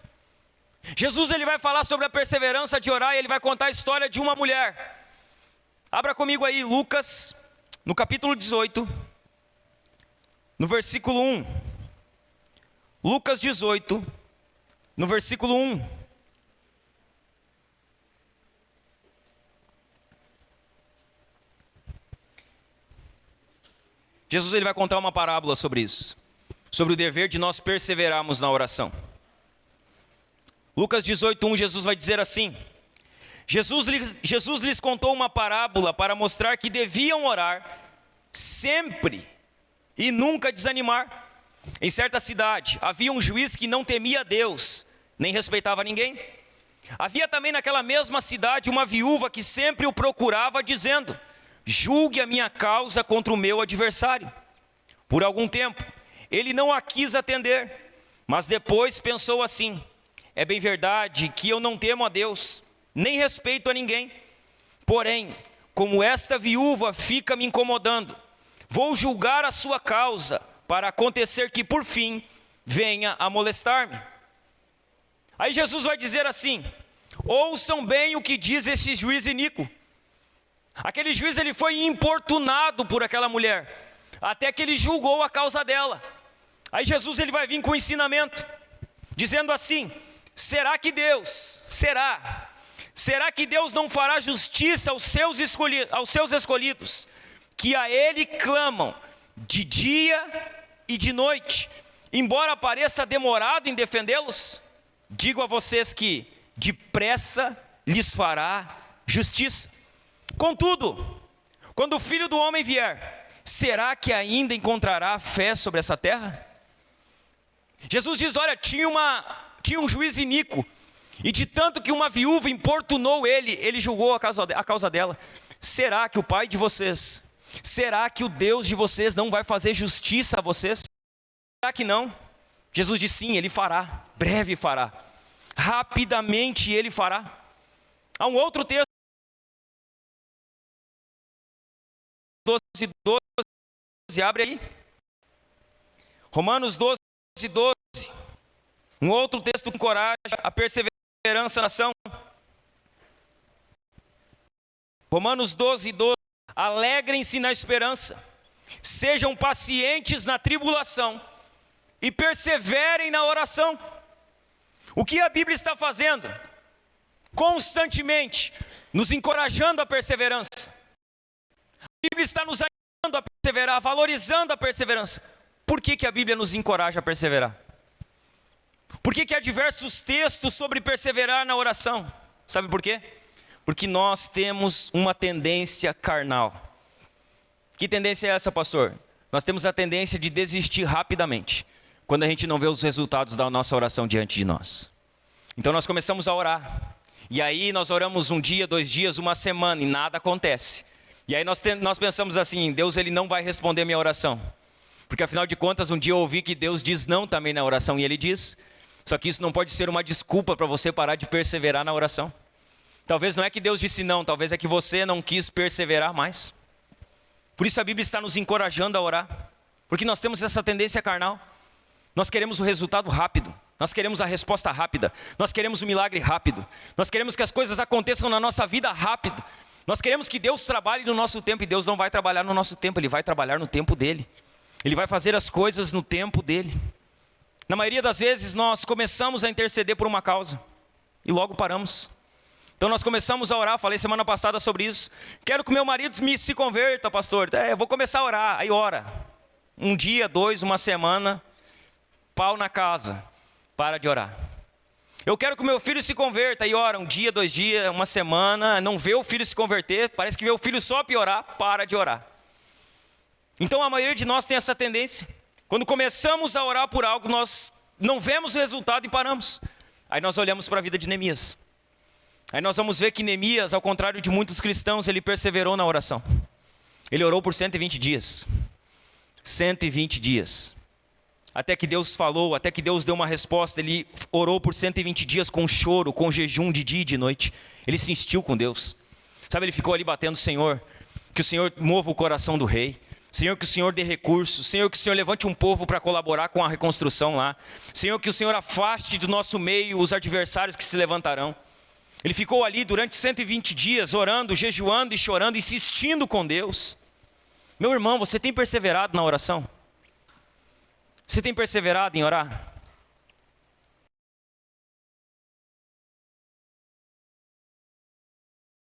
Jesus ele vai falar sobre a perseverança de orar e ele vai contar a história de uma mulher. Abra comigo aí Lucas, no capítulo 18, no versículo 1. Lucas 18, no versículo 1. Jesus ele vai contar uma parábola sobre isso, sobre o dever de nós perseverarmos na oração. Lucas 18, 1, Jesus vai dizer assim: Jesus lhes contou uma parábola para mostrar que deviam orar sempre e nunca desanimar. Em certa cidade havia um juiz que não temia Deus, nem respeitava ninguém. Havia também naquela mesma cidade uma viúva que sempre o procurava, dizendo: julgue a minha causa contra o meu adversário. Por algum tempo ele não a quis atender, mas depois pensou assim: é bem verdade que eu não temo a Deus, nem respeito a ninguém. Porém, como esta viúva fica me incomodando, vou julgar a sua causa, para acontecer que por fim venha a molestar-me. Aí Jesus vai dizer assim: ouçam bem o que diz esse juiz iníquo. Aquele juiz ele foi importunado por aquela mulher, até que ele julgou a causa dela. Aí Jesus ele vai vir com o ensinamento, dizendo assim: será que Deus não fará justiça aos seus escolhidos, que a Ele clamam de dia e de noite, embora pareça demorado em defendê-los? Digo a vocês que depressa lhes fará justiça. Contudo, quando o Filho do Homem vier, será que ainda encontrará fé sobre essa terra? Jesus diz, olha, tinha um juiz iníquo, E de tanto que uma viúva importunou ele, ele julgou a causa dela. Será que o Pai de vocês, será que o Deus de vocês não vai fazer justiça a vocês? Será que não? Jesus disse sim, ele fará, breve fará, rapidamente ele fará. Há um outro texto, 12, abre aí. Romanos 12, um outro texto que encoraja a perseverança na ação. Romanos 12, alegrem-se na esperança, sejam pacientes na tribulação e perseverem na oração. O que a Bíblia está fazendo? Constantemente nos encorajando a perseverança. A Bíblia está nos ajudando a perseverar, valorizando a perseverança. Por que a Bíblia nos encoraja a perseverar? Por que há diversos textos sobre perseverar na oração? Sabe por quê? Porque nós temos uma tendência carnal. Que tendência é essa, pastor? Nós temos a tendência de desistir rapidamente, quando a gente não vê os resultados da nossa oração diante de nós. Então nós começamos a orar, e aí nós oramos um dia, 2 dias, uma semana, e nada acontece. E aí nós pensamos assim, Deus ele não vai responder minha oração. Porque afinal de contas, um dia eu ouvi que Deus diz não também na oração, e Ele diz. Só que isso não pode ser uma desculpa para você parar de perseverar na oração. Talvez não é que Deus disse não, talvez é que você não quis perseverar mais. Por isso a Bíblia está nos encorajando a orar. Porque nós temos essa tendência carnal. Nós queremos o resultado rápido. Nós queremos a resposta rápida. Nós queremos o milagre rápido. Nós queremos que as coisas aconteçam na nossa vida rápido. Nós queremos que Deus trabalhe no nosso tempo, e Deus não vai trabalhar no nosso tempo, Ele vai trabalhar no tempo dEle. Ele vai fazer as coisas no tempo dEle. Na maioria das vezes nós começamos a interceder por uma causa e logo paramos. Então nós começamos a orar, falei semana passada sobre isso. Quero que meu marido se converta, pastor. Eu vou começar a orar, aí ora. Um dia, 2, uma semana, pau na casa, para de orar. Eu quero que meu filho se converta, aí ora, um dia, 2 dias, uma semana, não vê o filho se converter, parece que vê o filho só piorar, para de orar. Então a maioria de nós tem essa tendência. Quando começamos a orar por algo, nós não vemos o resultado e paramos. Aí nós olhamos para a vida de Neemias. Aí nós vamos ver que Neemias, ao contrário de muitos cristãos, ele perseverou na oração. Ele orou por 120 dias. 120 dias. Até que Deus falou, até que Deus deu uma resposta. Ele orou por 120 dias com choro, com jejum de dia e de noite. Ele insistiu com Deus. Sabe, ele ficou ali batendo, Senhor, que o Senhor mova o coração do rei. Senhor, que o Senhor dê recursos. Senhor, que o Senhor levante um povo para colaborar com a reconstrução lá. Senhor, que o Senhor afaste do nosso meio os adversários que se levantarão. Ele ficou ali durante 120 dias, orando, jejuando e chorando, insistindo com Deus. Meu irmão, você tem perseverado na oração? Você tem perseverado em orar?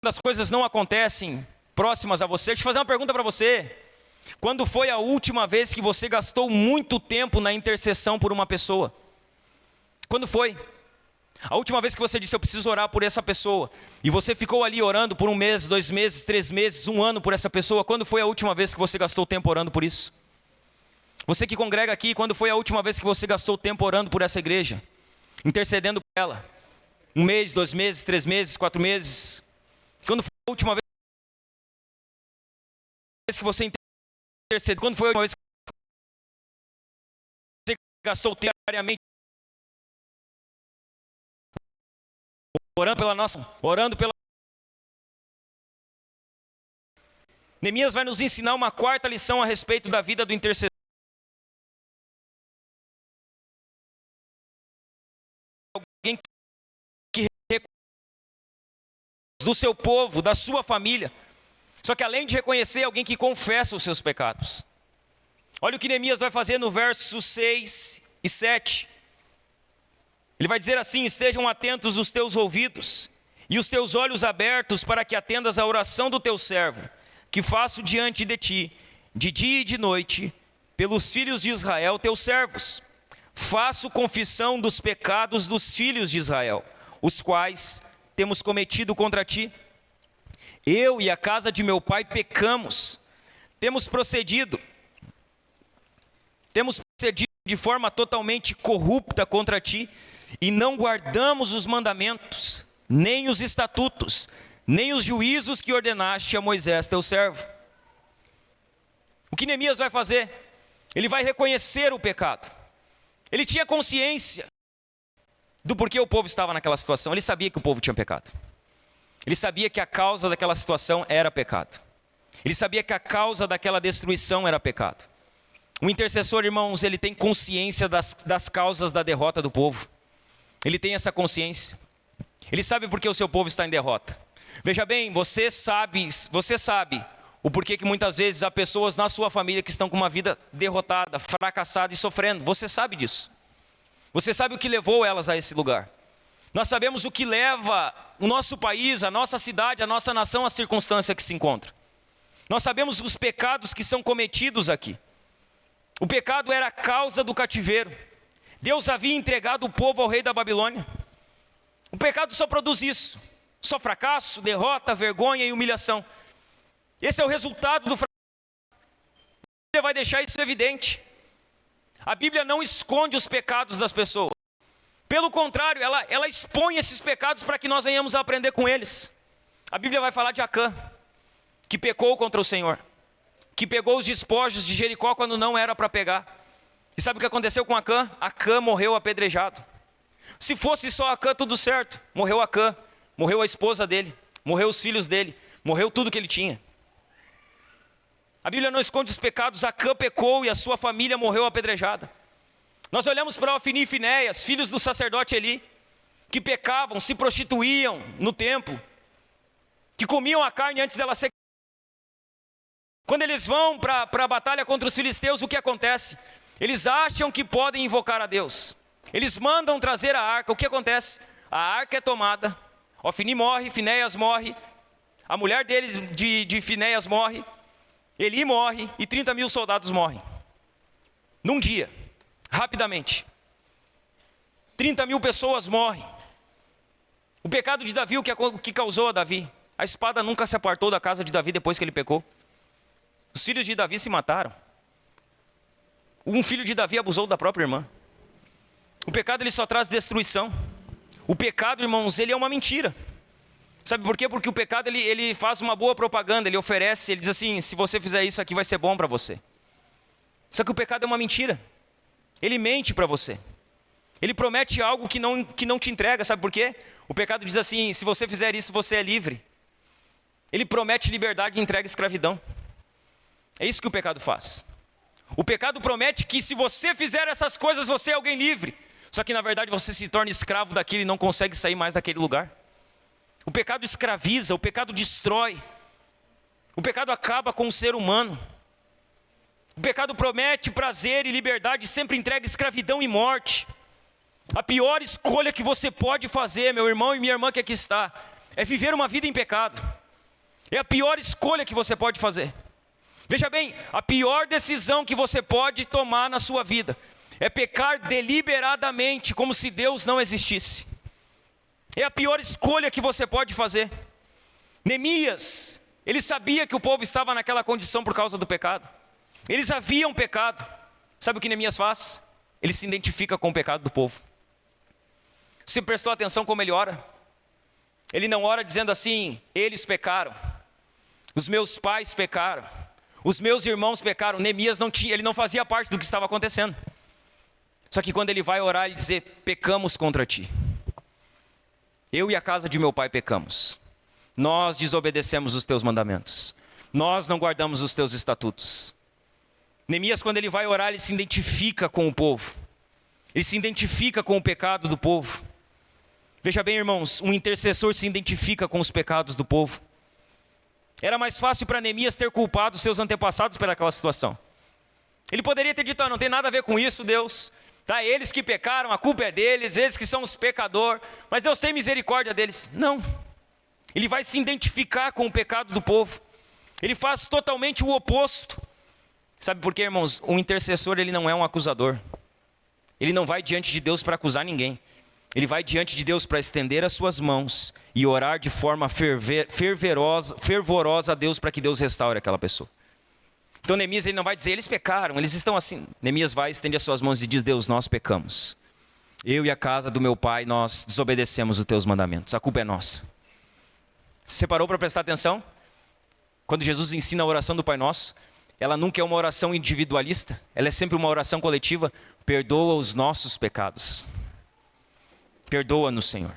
Quando as coisas não acontecem próximas a você, deixa eu fazer uma pergunta para você. Quando foi a última vez que você gastou muito tempo na intercessão por uma pessoa? Quando foi? A última vez que você disse, eu preciso orar por essa pessoa, e você ficou ali orando por 1 mês, 2 meses, 3 meses, 1 ano por essa pessoa, quando foi a última vez que você gastou tempo orando por isso? Você que congrega aqui, quando foi a última vez que você gastou tempo orando por essa igreja? Intercedendo por ela? 1 mês, 2 meses, 3 meses, 4 meses? Quando foi a última vez que você intercedeu? Quando foi a última vez que você gastou tempo diariamente orando pela... Neemias vai nos ensinar uma 4ª lição a respeito da vida do intercessor. Alguém que do seu povo, da sua família. Só que além de reconhecer, alguém que confessa os seus pecados. Olha o que Neemias vai fazer no versos 6 e 7. Ele vai dizer assim: estejam atentos os teus ouvidos e os teus olhos abertos para que atendas à oração do teu servo, que faço diante de ti, de dia e de noite, pelos filhos de Israel, teus servos. Faço confissão dos pecados dos filhos de Israel, os quais temos cometido contra ti. Eu e a casa de meu pai pecamos, temos procedido de forma totalmente corrupta contra ti, e não guardamos os mandamentos, nem os estatutos, nem os juízos que ordenaste a Moisés teu servo. O que Neemias vai fazer? Ele vai reconhecer o pecado. Ele tinha consciência do porquê o povo estava naquela situação. Ele sabia que o povo tinha pecado. Ele sabia que a causa daquela situação era pecado. Ele sabia que a causa daquela destruição era pecado. O intercessor, irmãos, ele tem consciência das causas da derrota do povo. Ele tem essa consciência. Ele sabe por que o seu povo está em derrota. Veja bem, você sabe o porquê que muitas vezes há pessoas na sua família que estão com uma vida derrotada, fracassada e sofrendo. Você sabe disso. Você sabe o que levou elas a esse lugar. Nós sabemos o que leva o nosso país, a nossa cidade, a nossa nação à circunstância que se encontra. Nós sabemos os pecados que são cometidos aqui. O pecado era a causa do cativeiro. Deus havia entregado o povo ao rei da Babilônia. O pecado só produz isso. Só fracasso, derrota, vergonha e humilhação. Esse é o resultado do fracasso. A Bíblia vai deixar isso evidente. A Bíblia não esconde os pecados das pessoas. Pelo contrário, ela expõe esses pecados para que nós venhamos a aprender com eles. A Bíblia vai falar de Acã, que pecou contra o Senhor, que pegou os despojos de Jericó quando não era para pegar. E sabe o que aconteceu com Acã? Acã morreu apedrejado. Se fosse só Acã, tudo certo. Morreu Acã, morreu a esposa dele, morreu os filhos dele, morreu tudo que ele tinha. A Bíblia não esconde os pecados. Acã pecou e a sua família morreu apedrejada. Nós olhamos para Ofni e Finéias, filhos do sacerdote Eli, que pecavam, se prostituíam no templo, que comiam a carne antes dela ser. Quando eles vão para a batalha contra os filisteus, o que acontece? Eles acham que podem invocar a Deus. Eles mandam trazer a arca. O que acontece? A arca é tomada. Ofni morre, Finéias morre. A mulher deles, de Finéias, morre. Eli morre e 30 mil soldados morrem. Num dia, rapidamente. 30 mil pessoas morrem. O pecado de Davi, o que causou a Davi? A espada nunca se apartou da casa de Davi depois que ele pecou. Os filhos de Davi se mataram. Um filho de Davi abusou da própria irmã. O pecado ele só traz destruição. O pecado, irmãos, ele é uma mentira. Sabe por quê? Porque o pecado ele faz uma boa propaganda, ele oferece, ele diz assim, se você fizer isso aqui vai ser bom para você. Só que o pecado é uma mentira. Ele mente para você. Ele promete algo que não te entrega, sabe por quê? O pecado diz assim, se você fizer isso você é livre. Ele promete liberdade e entrega escravidão. É isso que o pecado faz. O pecado promete que se você fizer essas coisas você é alguém livre. Só que na verdade você se torna escravo daquilo e não consegue sair mais daquele lugar. O pecado escraviza, o pecado destrói. O pecado acaba com o ser humano. O pecado promete prazer e liberdade e sempre entrega escravidão e morte. A pior escolha que você pode fazer, meu irmão e minha irmã que aqui está, é viver uma vida em pecado. É a pior escolha que você pode fazer. Veja bem, a pior decisão que você pode tomar na sua vida é pecar deliberadamente, como se Deus não existisse. É a pior escolha que você pode fazer. Neemias, ele sabia que o povo estava naquela condição por causa do pecado. Eles haviam pecado. Sabe o que Neemias faz? Ele se identifica com o pecado do povo. Você prestou atenção como ele ora? Ele não ora dizendo assim, eles pecaram, os meus pais pecaram, os meus irmãos pecaram. Neemias ele não fazia parte do que estava acontecendo. Só que quando ele vai orar, ele diz, pecamos contra ti. Eu e a casa de meu pai pecamos. Nós desobedecemos os teus mandamentos. Nós não guardamos os teus estatutos. Neemias, quando ele vai orar, ele se identifica com o povo. Ele se identifica com o pecado do povo. Veja bem, irmãos, um intercessor se identifica com os pecados do povo. Era mais fácil para Neemias ter culpado os seus antepassados pelaquela situação. Ele poderia ter dito, não tem nada a ver com isso, Deus. Tá, eles que pecaram, a culpa é deles, eles que são os pecadores, mas Deus tem misericórdia deles. Não, ele vai se identificar com o pecado do povo. Ele faz totalmente o oposto. Sabe por quê, irmãos? Um intercessor, ele não é um acusador. Ele não vai diante de Deus para acusar ninguém. Ele vai diante de Deus para estender as suas mãos e orar de forma fervorosa a Deus para que Deus restaure aquela pessoa. Então Neemias ele não vai dizer, eles pecaram, eles estão assim. Neemias vai, estende as suas mãos e diz, Deus, nós pecamos. eu e a casa do meu pai, nós desobedecemos os teus mandamentos. A culpa é nossa. Você parou para prestar atenção? Quando Jesus ensina a oração do Pai Nosso, ela nunca é uma oração individualista, ela é sempre uma oração coletiva. Perdoa os nossos pecados. Perdoa-nos, Senhor.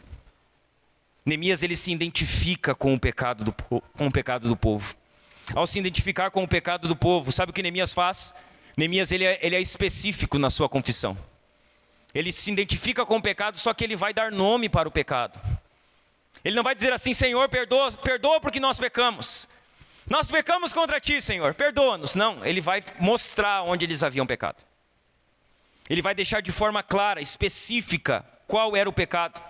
Neemias, ele se identifica com o pecado do povo. Ao se identificar com o pecado do povo, sabe o que Neemias faz? Neemias, ele é específico na sua confissão. Ele se identifica com o pecado, só que ele vai dar nome para o pecado. Ele não vai dizer assim: Senhor, perdoa porque nós pecamos. Nós pecamos contra ti, Senhor, perdoa-nos. Não, ele vai mostrar onde eles haviam pecado. Ele vai deixar de forma clara, específica, qual era o pecado.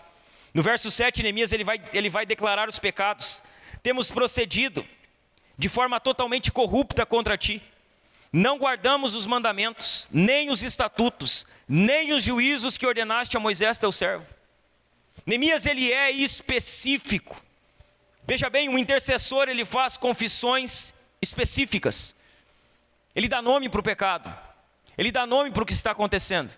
No verso 7, Neemias ele vai declarar os pecados. Temos procedido de forma totalmente corrupta contra ti. Não guardamos os mandamentos, nem os estatutos, nem os juízos que ordenaste a Moisés teu servo. Neemias, ele é específico. Veja bem, o intercessor, ele faz confissões específicas. Ele dá nome para o pecado. Ele dá nome para o que está acontecendo.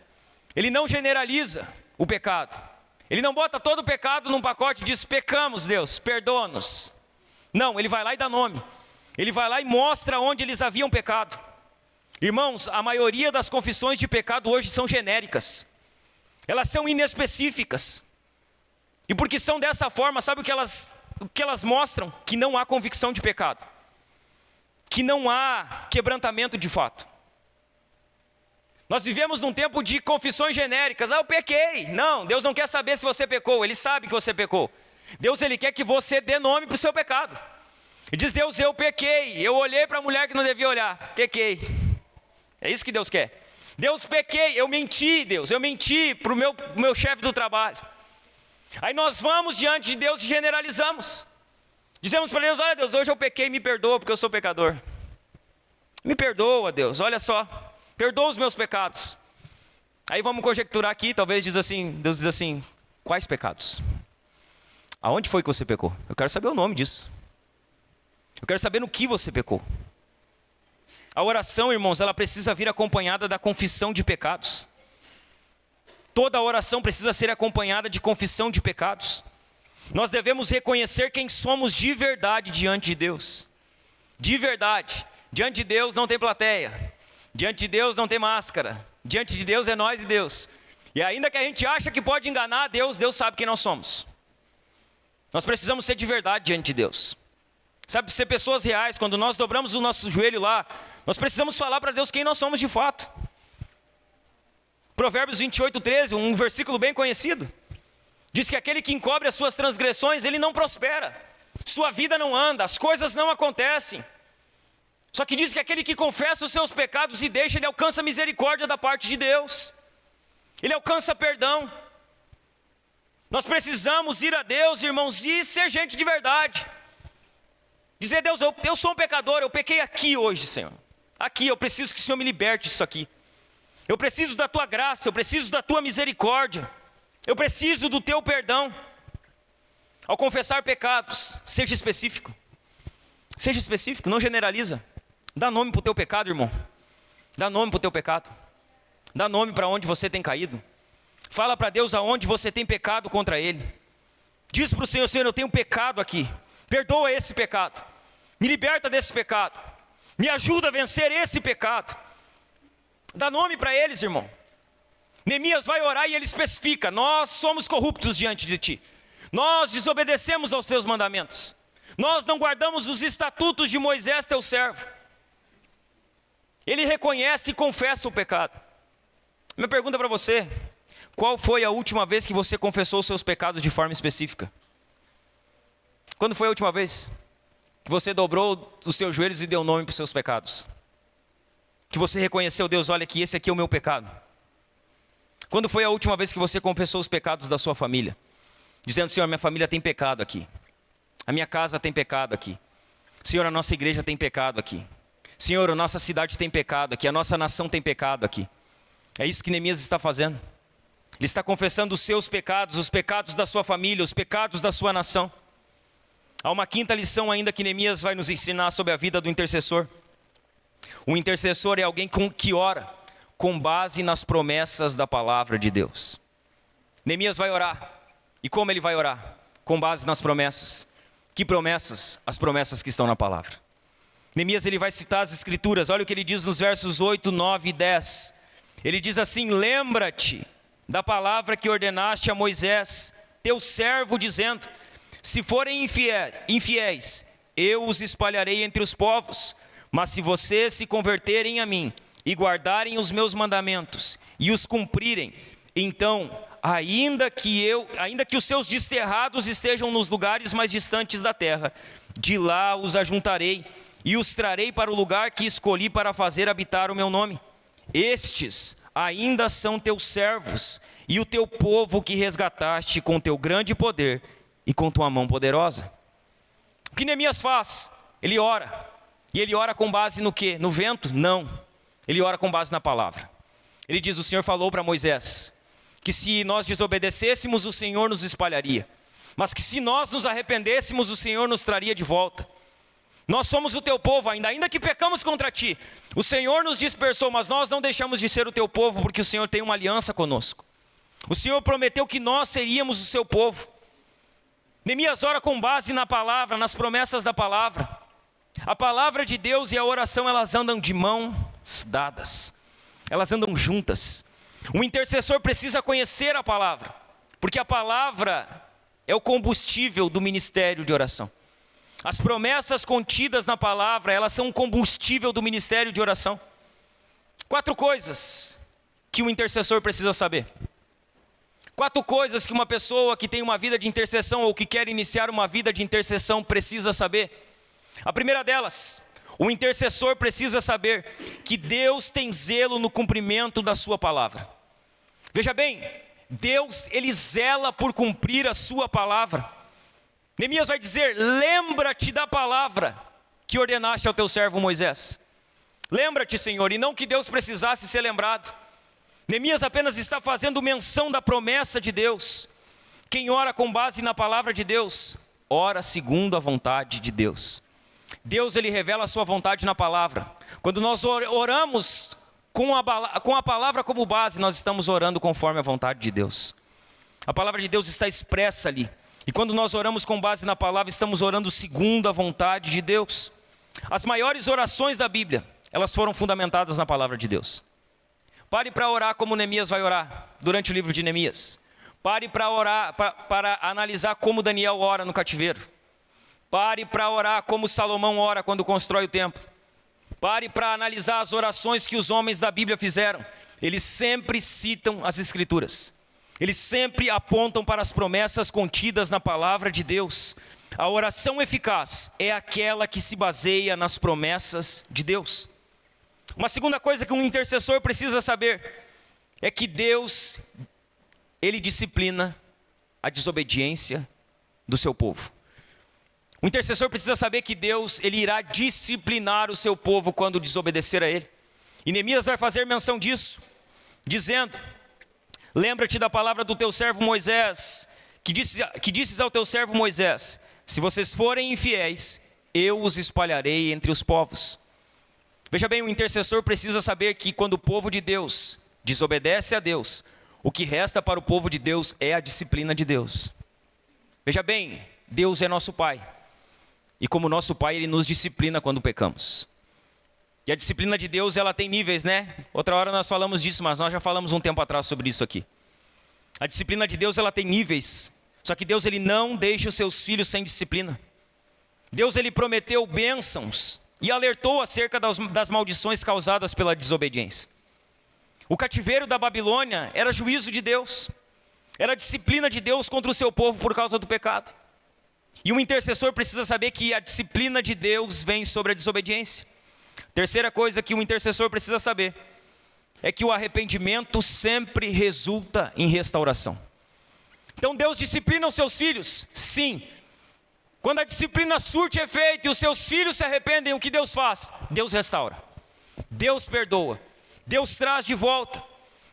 Ele não generaliza o pecado. Ele não bota todo o pecado num pacote e diz: pecamos, Deus, perdoa-nos. Não, ele vai lá e dá nome. Ele vai lá e mostra onde eles haviam pecado. Irmãos, a maioria das confissões de pecado hoje são genéricas. Elas são inespecíficas. E porque são dessa forma, sabe o que elas mostram? Que não há convicção de pecado. Que não há quebrantamento de fato. Nós vivemos num tempo de confissões genéricas. Eu pequei. Não, Deus não quer saber se você pecou. Ele sabe que você pecou. Deus, ele quer que você dê nome para o seu pecado. Ele diz: Deus, eu pequei. Eu olhei para a mulher que não devia olhar. Pequei. É isso que Deus quer. Deus, pequei. Eu menti, Deus. Eu menti para o meu chefe do trabalho. Aí nós vamos diante de Deus e generalizamos. Dizemos para Deus: olha, Deus, hoje eu pequei, me perdoa porque eu sou pecador. Me perdoa, Deus, olha só. Perdoa os meus pecados. Aí vamos conjecturar aqui, talvez Deus diz assim: quais pecados? Aonde foi que você pecou? Eu quero saber o nome disso. Eu quero saber no que você pecou. A oração, irmãos, ela precisa vir acompanhada da confissão de pecados. Toda oração precisa ser acompanhada de confissão de pecados. Nós devemos reconhecer quem somos de verdade diante de Deus. De verdade. Diante de Deus não tem plateia. Diante de Deus não tem máscara. Diante de Deus é nós e Deus. E ainda que a gente acha que pode enganar Deus, Deus sabe quem nós somos. Nós precisamos ser de verdade diante de Deus. Sabe, ser pessoas reais. Quando nós dobramos o nosso joelho lá, nós precisamos falar para Deus quem nós somos de fato. Provérbios 28:13, um versículo bem conhecido, diz que aquele que encobre as suas transgressões, ele não prospera. Sua vida não anda, as coisas não acontecem. Só que diz que aquele que confessa os seus pecados e deixa, ele alcança misericórdia da parte de Deus. Ele alcança perdão. Nós precisamos ir a Deus, irmãos, e ser gente de verdade. Dizer: Deus, eu sou um pecador, eu pequei aqui hoje, Senhor. Aqui, eu preciso que o Senhor me liberte disso aqui. Eu preciso da tua graça, eu preciso da tua misericórdia. Eu preciso do teu perdão. Ao confessar pecados, seja específico. Seja específico, não generaliza. Dá nome para o teu pecado, irmão. Dá nome para o teu pecado. Dá nome para onde você tem caído. Fala para Deus aonde você tem pecado contra Ele. Diz para o Senhor: Senhor, eu tenho pecado aqui. Perdoa esse pecado. Me liberta desse pecado. Me ajuda a vencer esse pecado. Dá nome para eles, irmão. Neemias vai orar e ele especifica: nós somos corruptos diante de ti. Nós desobedecemos aos teus mandamentos. Nós não guardamos os estatutos de Moisés, teu servo. Ele reconhece e confessa o pecado. Minha pergunta para você: qual foi a última vez que você confessou os seus pecados de forma específica? Quando foi a última vez que você dobrou os seus joelhos e deu nome para os seus pecados? Que você reconheceu: Deus, olha aqui, esse aqui é o meu pecado. Quando foi a última vez que você confessou os pecados da sua família? Dizendo: Senhor, minha família tem pecado aqui. A minha casa tem pecado aqui. Senhor, a nossa igreja tem pecado aqui. Senhor, a nossa cidade tem pecado aqui. A nossa nação tem pecado aqui. É isso que Neemias está fazendo. Ele está confessando os seus pecados, os pecados da sua família, os pecados da sua nação. Há uma quinta lição ainda que Neemias vai nos ensinar sobre a vida do intercessor. O intercessor é alguém que ora com base nas promessas da palavra de Deus. Neemias vai orar. E como ele vai orar? Com base nas promessas. Que promessas? As promessas que estão na palavra. Neemias ele vai citar as escrituras. Olha o que ele diz nos versos 8, 9 e 10. Ele diz assim: lembra-te da palavra que ordenaste a Moisés, teu servo, dizendo: se forem infiéis, eu os espalharei entre os povos. Mas se vocês se converterem a mim e guardarem os meus mandamentos e os cumprirem, então, ainda que os seus desterrados estejam nos lugares mais distantes da terra, de lá os ajuntarei e os trarei para o lugar que escolhi para fazer habitar o meu nome. Estes ainda são teus servos e o teu povo que resgataste com teu grande poder e com tua mão poderosa. O que Neemias faz? Ele ora. E ele ora com base no quê? No vento? Não. Ele ora com base na palavra. Ele diz: o Senhor falou para Moisés que se nós desobedecêssemos, o Senhor nos espalharia. Mas que se nós nos arrependêssemos, o Senhor nos traria de volta. Nós somos o teu povo ainda que pecamos contra ti. O Senhor nos dispersou, mas nós não deixamos de ser o teu povo, porque o Senhor tem uma aliança conosco. O Senhor prometeu que nós seríamos o seu povo. Neemias ora com base na palavra, nas promessas da palavra. A palavra de Deus e a oração, elas andam de mãos dadas. Elas andam juntas. O intercessor precisa conhecer a palavra, porque a palavra é o combustível do ministério de oração. As promessas contidas na palavra, elas são o combustível do ministério de oração. 4 coisas que o intercessor precisa saber. 4 coisas que uma pessoa que tem uma vida de intercessão ou que quer iniciar uma vida de intercessão precisa saber. A primeira delas, o intercessor precisa saber que Deus tem zelo no cumprimento da sua palavra. Veja bem, Deus, ele zela por cumprir a sua palavra. Neemias vai dizer: lembra-te da palavra que ordenaste ao teu servo Moisés. Lembra-te, Senhor, e não que Deus precisasse ser lembrado. Neemias apenas está fazendo menção da promessa de Deus. Quem ora com base na palavra de Deus, ora segundo a vontade de Deus. Deus, ele revela a sua vontade na palavra. Quando nós oramos com a palavra como base, nós estamos orando conforme a vontade de Deus. A palavra de Deus está expressa ali. E quando nós oramos com base na palavra, estamos orando segundo a vontade de Deus. As maiores orações da Bíblia, elas foram fundamentadas na palavra de Deus. Pare para orar como Neemias vai orar durante o livro de Neemias. Pare para orar, para analisar como Daniel ora no cativeiro. Pare para orar como Salomão ora quando constrói o templo. Pare para analisar as orações que os homens da Bíblia fizeram. Eles sempre citam as Escrituras. Eles sempre apontam para as promessas contidas na palavra de Deus. A oração eficaz é aquela que se baseia nas promessas de Deus. Uma segunda coisa que um intercessor precisa saber é que Deus, ele disciplina a desobediência do seu povo. O intercessor precisa saber que Deus, ele irá disciplinar o seu povo quando desobedecer a ele. E Neemias vai fazer menção disso, dizendo: lembra-te da palavra do teu servo Moisés, que disses ao teu servo Moisés: se vocês forem infiéis, eu os espalharei entre os povos. Veja bem, o intercessor precisa saber que quando o povo de Deus desobedece a Deus, o que resta para o povo de Deus é a disciplina de Deus. Veja bem, Deus é nosso Pai. E como nosso Pai, ele nos disciplina quando pecamos. E a disciplina de Deus, ela tem níveis, né? Outra hora nós falamos disso, mas nós já falamos um tempo atrás sobre isso aqui. A disciplina de Deus, ela tem níveis. Só que Deus, ele não deixa os seus filhos sem disciplina. Deus, ele prometeu bênçãos e alertou acerca das maldições causadas pela desobediência. O cativeiro da Babilônia era juízo de Deus. Era a disciplina de Deus contra o seu povo por causa do pecado. E um intercessor precisa saber que a disciplina de Deus vem sobre a desobediência. Terceira coisa que um intercessor precisa saber é que o arrependimento sempre resulta em restauração. Então Deus disciplina os seus filhos? Sim. Quando a disciplina surte efeito e os seus filhos se arrependem, o que Deus faz? Deus restaura. Deus perdoa. Deus traz de volta.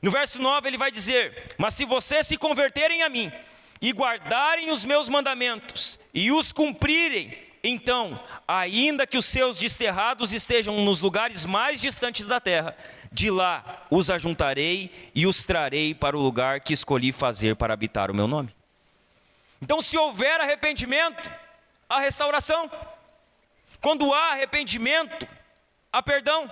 No verso 9 ele vai dizer: mas se vocês se converterem a mim e guardarem os meus mandamentos e os cumprirem, então, ainda que os seus desterrados estejam nos lugares mais distantes da terra, de lá os ajuntarei e os trarei para o lugar que escolhi fazer para habitar o meu nome. Então, se houver arrependimento, há restauração. Quando há arrependimento, há perdão.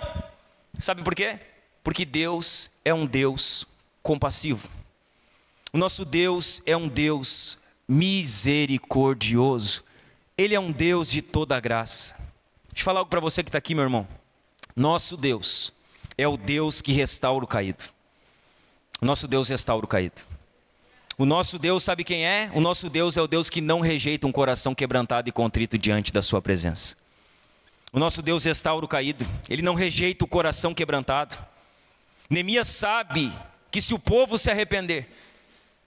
Sabe por quê? Porque Deus é um Deus compassivo. O nosso Deus é um Deus misericordioso. Ele é um Deus de toda graça. Deixa eu falar algo para você que está aqui, meu irmão. Nosso Deus é o Deus que restaura o caído. O nosso Deus restaura o caído. O nosso Deus, sabe quem é? O nosso Deus é o Deus que não rejeita um coração quebrantado e contrito diante da sua presença. O nosso Deus restaura o caído. Ele não rejeita o coração quebrantado. Neemias sabe que se o povo se arrepender,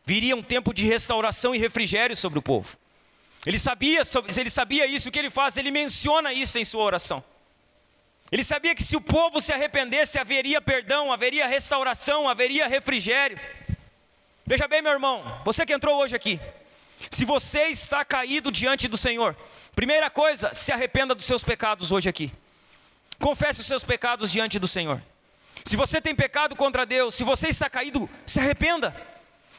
viria um tempo de restauração e refrigério sobre o povo. Ele sabia isso. O que ele faz? Ele menciona isso em sua oração. Ele sabia que se o povo se arrependesse, haveria perdão, haveria restauração, haveria refrigério. Veja bem, meu irmão, você que entrou hoje aqui, se você está caído diante do Senhor, primeira coisa, se arrependa dos seus pecados hoje aqui. Confesse os seus pecados diante do Senhor. Se você tem pecado contra Deus, se você está caído, se arrependa.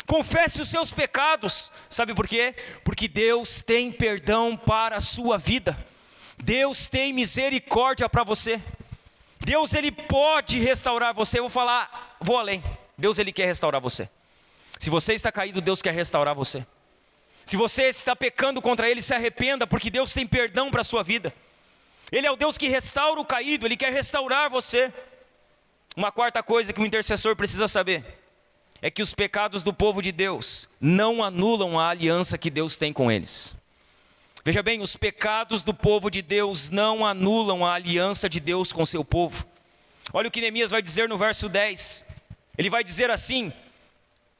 Confesse os seus pecados. Sabe por quê? Porque Deus tem perdão para a sua vida. Deus tem misericórdia para você. Deus, Ele pode restaurar você. Eu vou além. Deus, Ele quer restaurar você. Se você está caído, Deus quer restaurar você. Se você está pecando contra Ele, se arrependa, porque Deus tem perdão para a sua vida. Ele é o Deus que restaura o caído, Ele quer restaurar você. Uma quarta coisa que o intercessor precisa saber é que os pecados do povo de Deus não anulam a aliança que Deus tem com eles. Veja bem, os pecados do povo de Deus não anulam a aliança de Deus com seu povo. Olha o que Neemias vai dizer no verso 10. Ele vai dizer assim,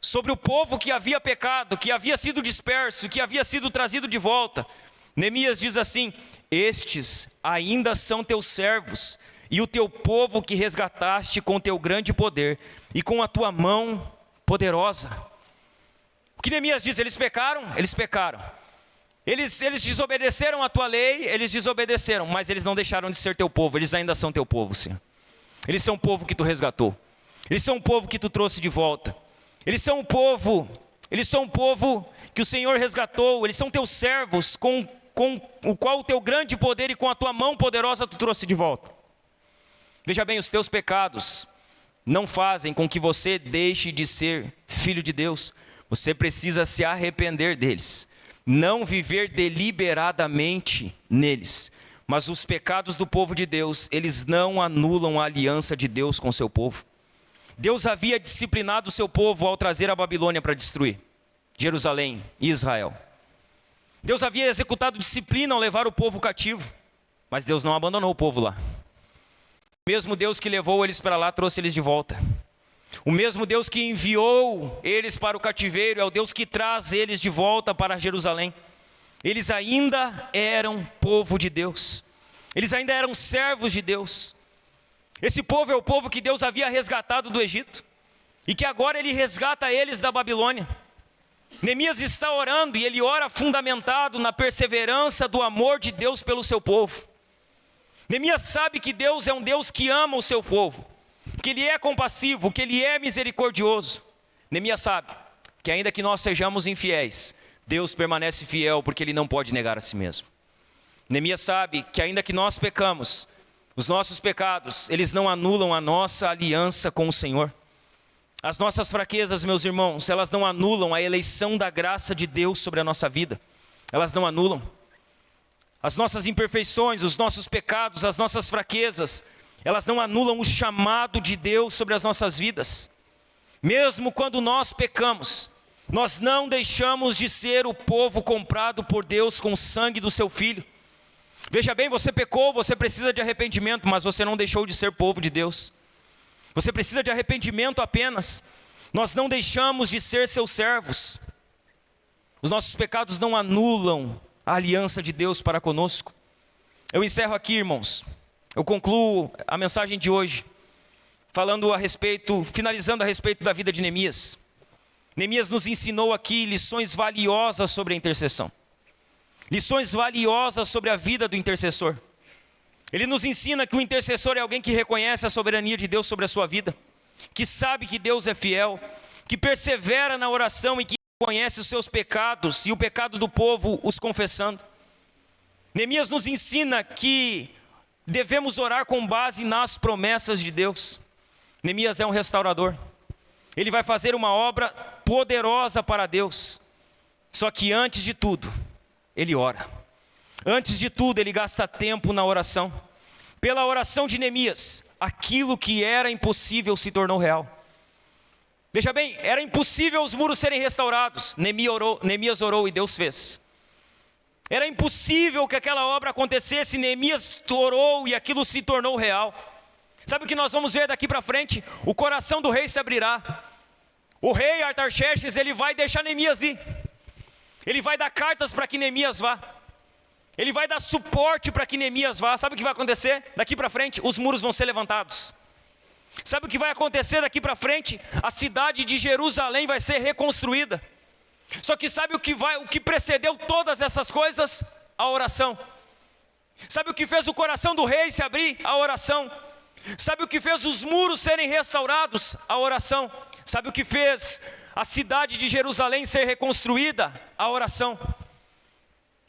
sobre o povo que havia pecado, que havia sido disperso, que havia sido trazido de volta. Neemias diz assim: estes ainda são teus servos, e o teu povo que resgataste com teu grande poder, e com a tua mão poderosa. O que Neemias diz? Eles pecaram? Eles pecaram. Eles desobedeceram a tua lei, eles desobedeceram, mas eles não deixaram de ser teu povo, eles ainda são teu povo, Senhor. Eles são o povo que tu resgatou, eles são o povo que tu trouxe de volta, eles são o povo que o Senhor resgatou, eles são teus servos, com o qual o teu grande poder e com a tua mão poderosa tu trouxe de volta. Veja bem, os teus pecados não fazem com que você deixe de ser filho de Deus. Você precisa se arrepender deles, não viver deliberadamente neles. Mas os pecados do povo de Deus, eles não anulam a aliança de Deus com o seu povo. Deus havia disciplinado o seu povo ao trazer a Babilônia para destruir Jerusalém e Israel. Deus havia executado disciplina ao levar o povo cativo, mas Deus não abandonou o povo lá. O mesmo Deus que levou eles para lá trouxe eles de volta. O mesmo Deus que enviou eles para o cativeiro é o Deus que traz eles de volta para Jerusalém. Eles ainda eram povo de Deus. Eles ainda eram servos de Deus. Esse povo é o povo que Deus havia resgatado do Egito e que agora Ele resgata eles da Babilônia. Neemias está orando e ele ora fundamentado na perseverança do amor de Deus pelo seu povo. Neemias sabe que Deus é um Deus que ama o seu povo, que Ele é compassivo, que Ele é misericordioso. Neemias sabe que ainda que nós sejamos infiéis, Deus permanece fiel porque Ele não pode negar a si mesmo. Neemias sabe que ainda que nós pecamos, os nossos pecados, eles não anulam a nossa aliança com o Senhor. As nossas fraquezas, meus irmãos, elas não anulam a eleição da graça de Deus sobre a nossa vida. Elas não anulam. As nossas imperfeições, os nossos pecados, as nossas fraquezas, elas não anulam o chamado de Deus sobre as nossas vidas. Mesmo quando nós pecamos, nós não deixamos de ser o povo comprado por Deus com o sangue do seu Filho. Veja bem, você pecou, você precisa de arrependimento, mas você não deixou de ser povo de Deus. Você precisa de arrependimento apenas. Nós não deixamos de ser seus servos. Os nossos pecados não anulam a aliança de Deus para conosco. Eu encerro aqui, irmãos. Eu concluo a mensagem de hoje finalizando a respeito da vida de Neemias. Neemias nos ensinou aqui lições valiosas sobre a intercessão. lições valiosas sobre a vida do intercessor. Ele nos ensina que o intercessor é alguém que reconhece a soberania de Deus sobre a sua vida, que sabe que Deus é fiel, que persevera na oração e que conhece os seus pecados e o pecado do povo os confessando. Neemias nos ensina que devemos orar com base nas promessas de Deus. Neemias é um restaurador. Ele vai fazer uma obra poderosa para Deus. Só que antes de tudo, ele ora. Antes de tudo, ele gasta tempo na oração. Pela oração de Neemias, aquilo que era impossível se tornou real. Veja bem, era impossível os muros serem restaurados. Neemias orou e Deus fez. Era impossível que aquela obra acontecesse. Neemias orou e aquilo se tornou real. Sabe o que nós vamos ver daqui para frente? O coração do rei se abrirá. O rei Artaxerxes, ele vai deixar Neemias ir. Ele vai dar cartas para que Neemias vá. Ele vai dar suporte para que Neemias vá. Sabe o que vai acontecer? Daqui para frente, os muros vão ser levantados. Sabe o que vai acontecer daqui para frente? A cidade de Jerusalém vai ser reconstruída. Só que sabe o que precedeu todas essas coisas? A oração. Sabe o que fez o coração do rei se abrir? A oração. Sabe o que fez os muros serem restaurados? A oração. Sabe o que fez a cidade de Jerusalém ser reconstruída? A oração.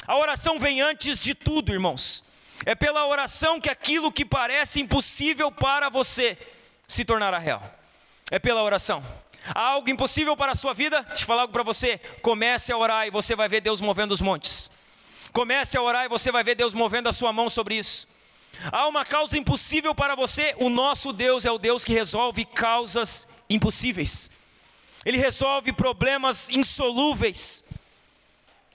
A oração vem antes de tudo, irmãos. É pela oração que aquilo que parece impossível para você se tornará real. É pela oração. Há algo impossível para a sua vida? Deixa eu falar algo para você. Comece a orar e você vai ver Deus movendo os montes. Comece a orar e você vai ver Deus movendo a sua mão sobre isso. Há uma causa impossível para você? O nosso Deus é o Deus que resolve causas impossíveis. Ele resolve problemas insolúveis.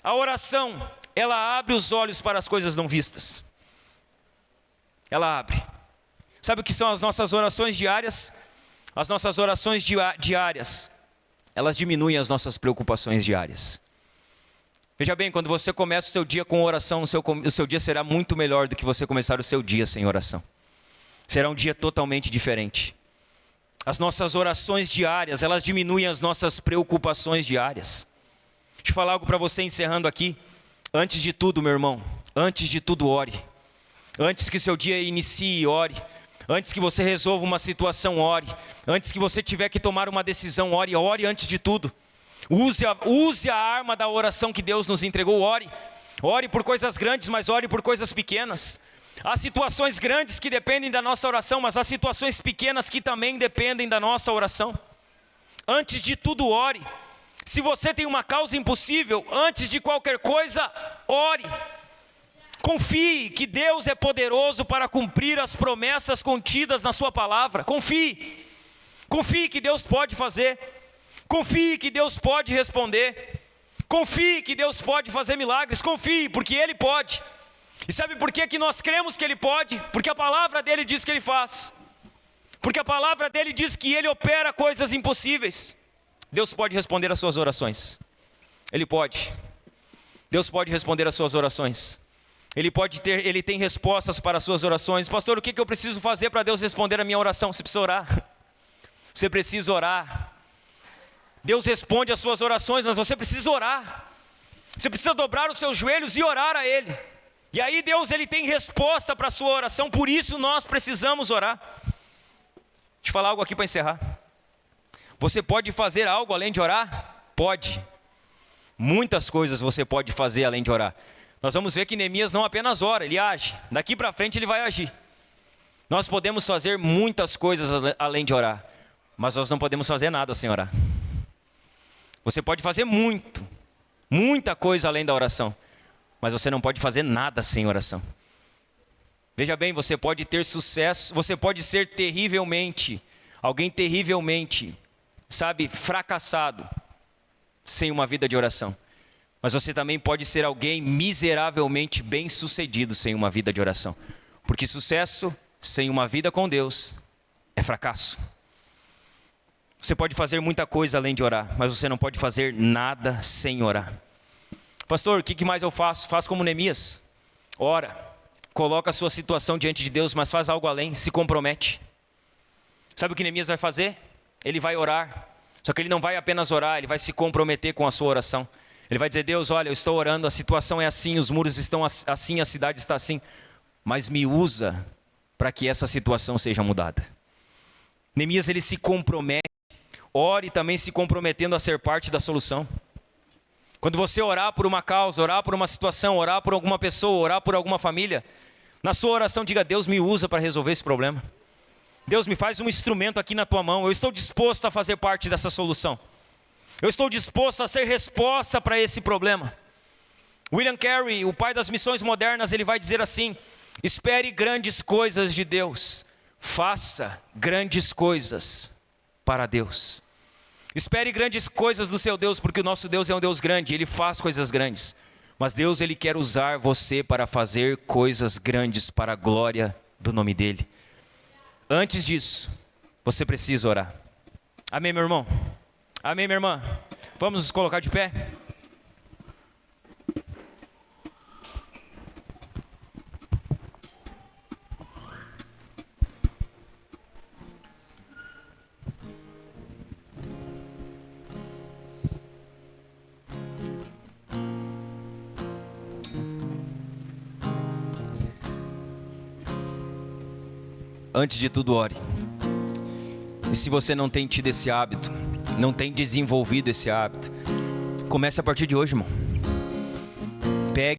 A oração, ela abre os olhos para as coisas não vistas. Ela abre. Sabe o que são as nossas orações diárias? As nossas orações diárias, elas diminuem as nossas preocupações diárias. Veja bem, quando você começa o seu dia com oração, o seu dia será muito melhor do que você começar o seu dia sem oração. Será um dia totalmente diferente. As nossas orações diárias, elas diminuem as nossas preocupações diárias. Deixa eu falar algo para você encerrando aqui. Antes de tudo, meu irmão, antes de tudo, ore. Antes que seu dia inicie, ore. Antes que você resolva uma situação, ore. Antes que você tiver que tomar uma decisão, ore. Ore antes de tudo. Use a arma da oração que Deus nos entregou, ore. Ore por coisas grandes, mas ore por coisas pequenas. Há situações grandes que dependem da nossa oração, mas há situações pequenas que também dependem da nossa oração. Antes de tudo, ore. Se você tem uma causa impossível, antes de qualquer coisa, ore. Confie que Deus é poderoso para cumprir as promessas contidas na sua palavra. Confie. Confie que Deus pode fazer. Confie que Deus pode responder. Confie que Deus pode fazer milagres. Confie, porque Ele pode. E sabe por que nós cremos que Ele pode? Porque a palavra dEle diz que Ele faz. Porque a palavra dEle diz que Ele opera coisas impossíveis. Deus pode responder às suas orações. Ele pode. Deus pode responder às suas orações. Ele tem respostas para as suas orações. Pastor, o que eu preciso fazer para Deus responder a minha oração? Você precisa orar. Você precisa orar. Deus responde às suas orações, mas você precisa orar. Você precisa dobrar os seus joelhos e orar a Ele. E aí Deus, Ele tem resposta para a sua oração, por isso nós precisamos orar. Deixa eu falar algo aqui para encerrar. Você pode fazer algo além de orar? Pode. Muitas coisas você pode fazer além de orar. Nós vamos ver que Neemias não apenas ora, ele age. Daqui para frente ele vai agir. Nós podemos fazer muitas coisas além de orar, mas nós não podemos fazer nada sem orar. Você pode fazer muita coisa além da oração, mas você não pode fazer nada sem oração. Veja bem, você pode ter sucesso, você pode ser alguém terrivelmente, fracassado, sem uma vida de oração. Mas você também pode ser alguém miseravelmente bem-sucedido sem uma vida de oração. Porque sucesso sem uma vida com Deus é fracasso. Você pode fazer muita coisa além de orar, mas você não pode fazer nada sem orar. Pastor, o que mais eu faço? Faz como Neemias. Ora, coloca a sua situação diante de Deus, mas faz algo além, se compromete. Sabe o que Neemias vai fazer? Ele vai orar. Só que ele não vai apenas orar, ele vai se comprometer com a sua oração. Ele vai dizer: Deus, olha, eu estou orando, a situação é assim, os muros estão assim, a cidade está assim, mas me usa para que essa situação seja mudada. Neemias, ele se compromete, ore também se comprometendo a ser parte da solução. Quando você orar por uma causa, orar por uma situação, orar por alguma pessoa, orar por alguma família, na sua oração diga: Deus, me usa para resolver esse problema. Deus, me faz um instrumento aqui na tua mão, eu estou disposto a fazer parte dessa solução. Eu estou disposto a ser resposta para esse problema. William Carey, o pai das missões modernas, ele vai dizer assim: espere grandes coisas de Deus, faça grandes coisas para Deus. Espere grandes coisas do seu Deus, porque o nosso Deus é um Deus grande, Ele faz coisas grandes. Mas Deus, Ele quer usar você para fazer coisas grandes para a glória do nome dEle. Antes disso, você precisa orar. Amém, meu irmão? Amém, minha irmã? Vamos nos colocar de pé? Antes de tudo, ore. E se você não tem tido esse hábito, não tem desenvolvido esse hábito, comece a partir de hoje, irmão. Pegue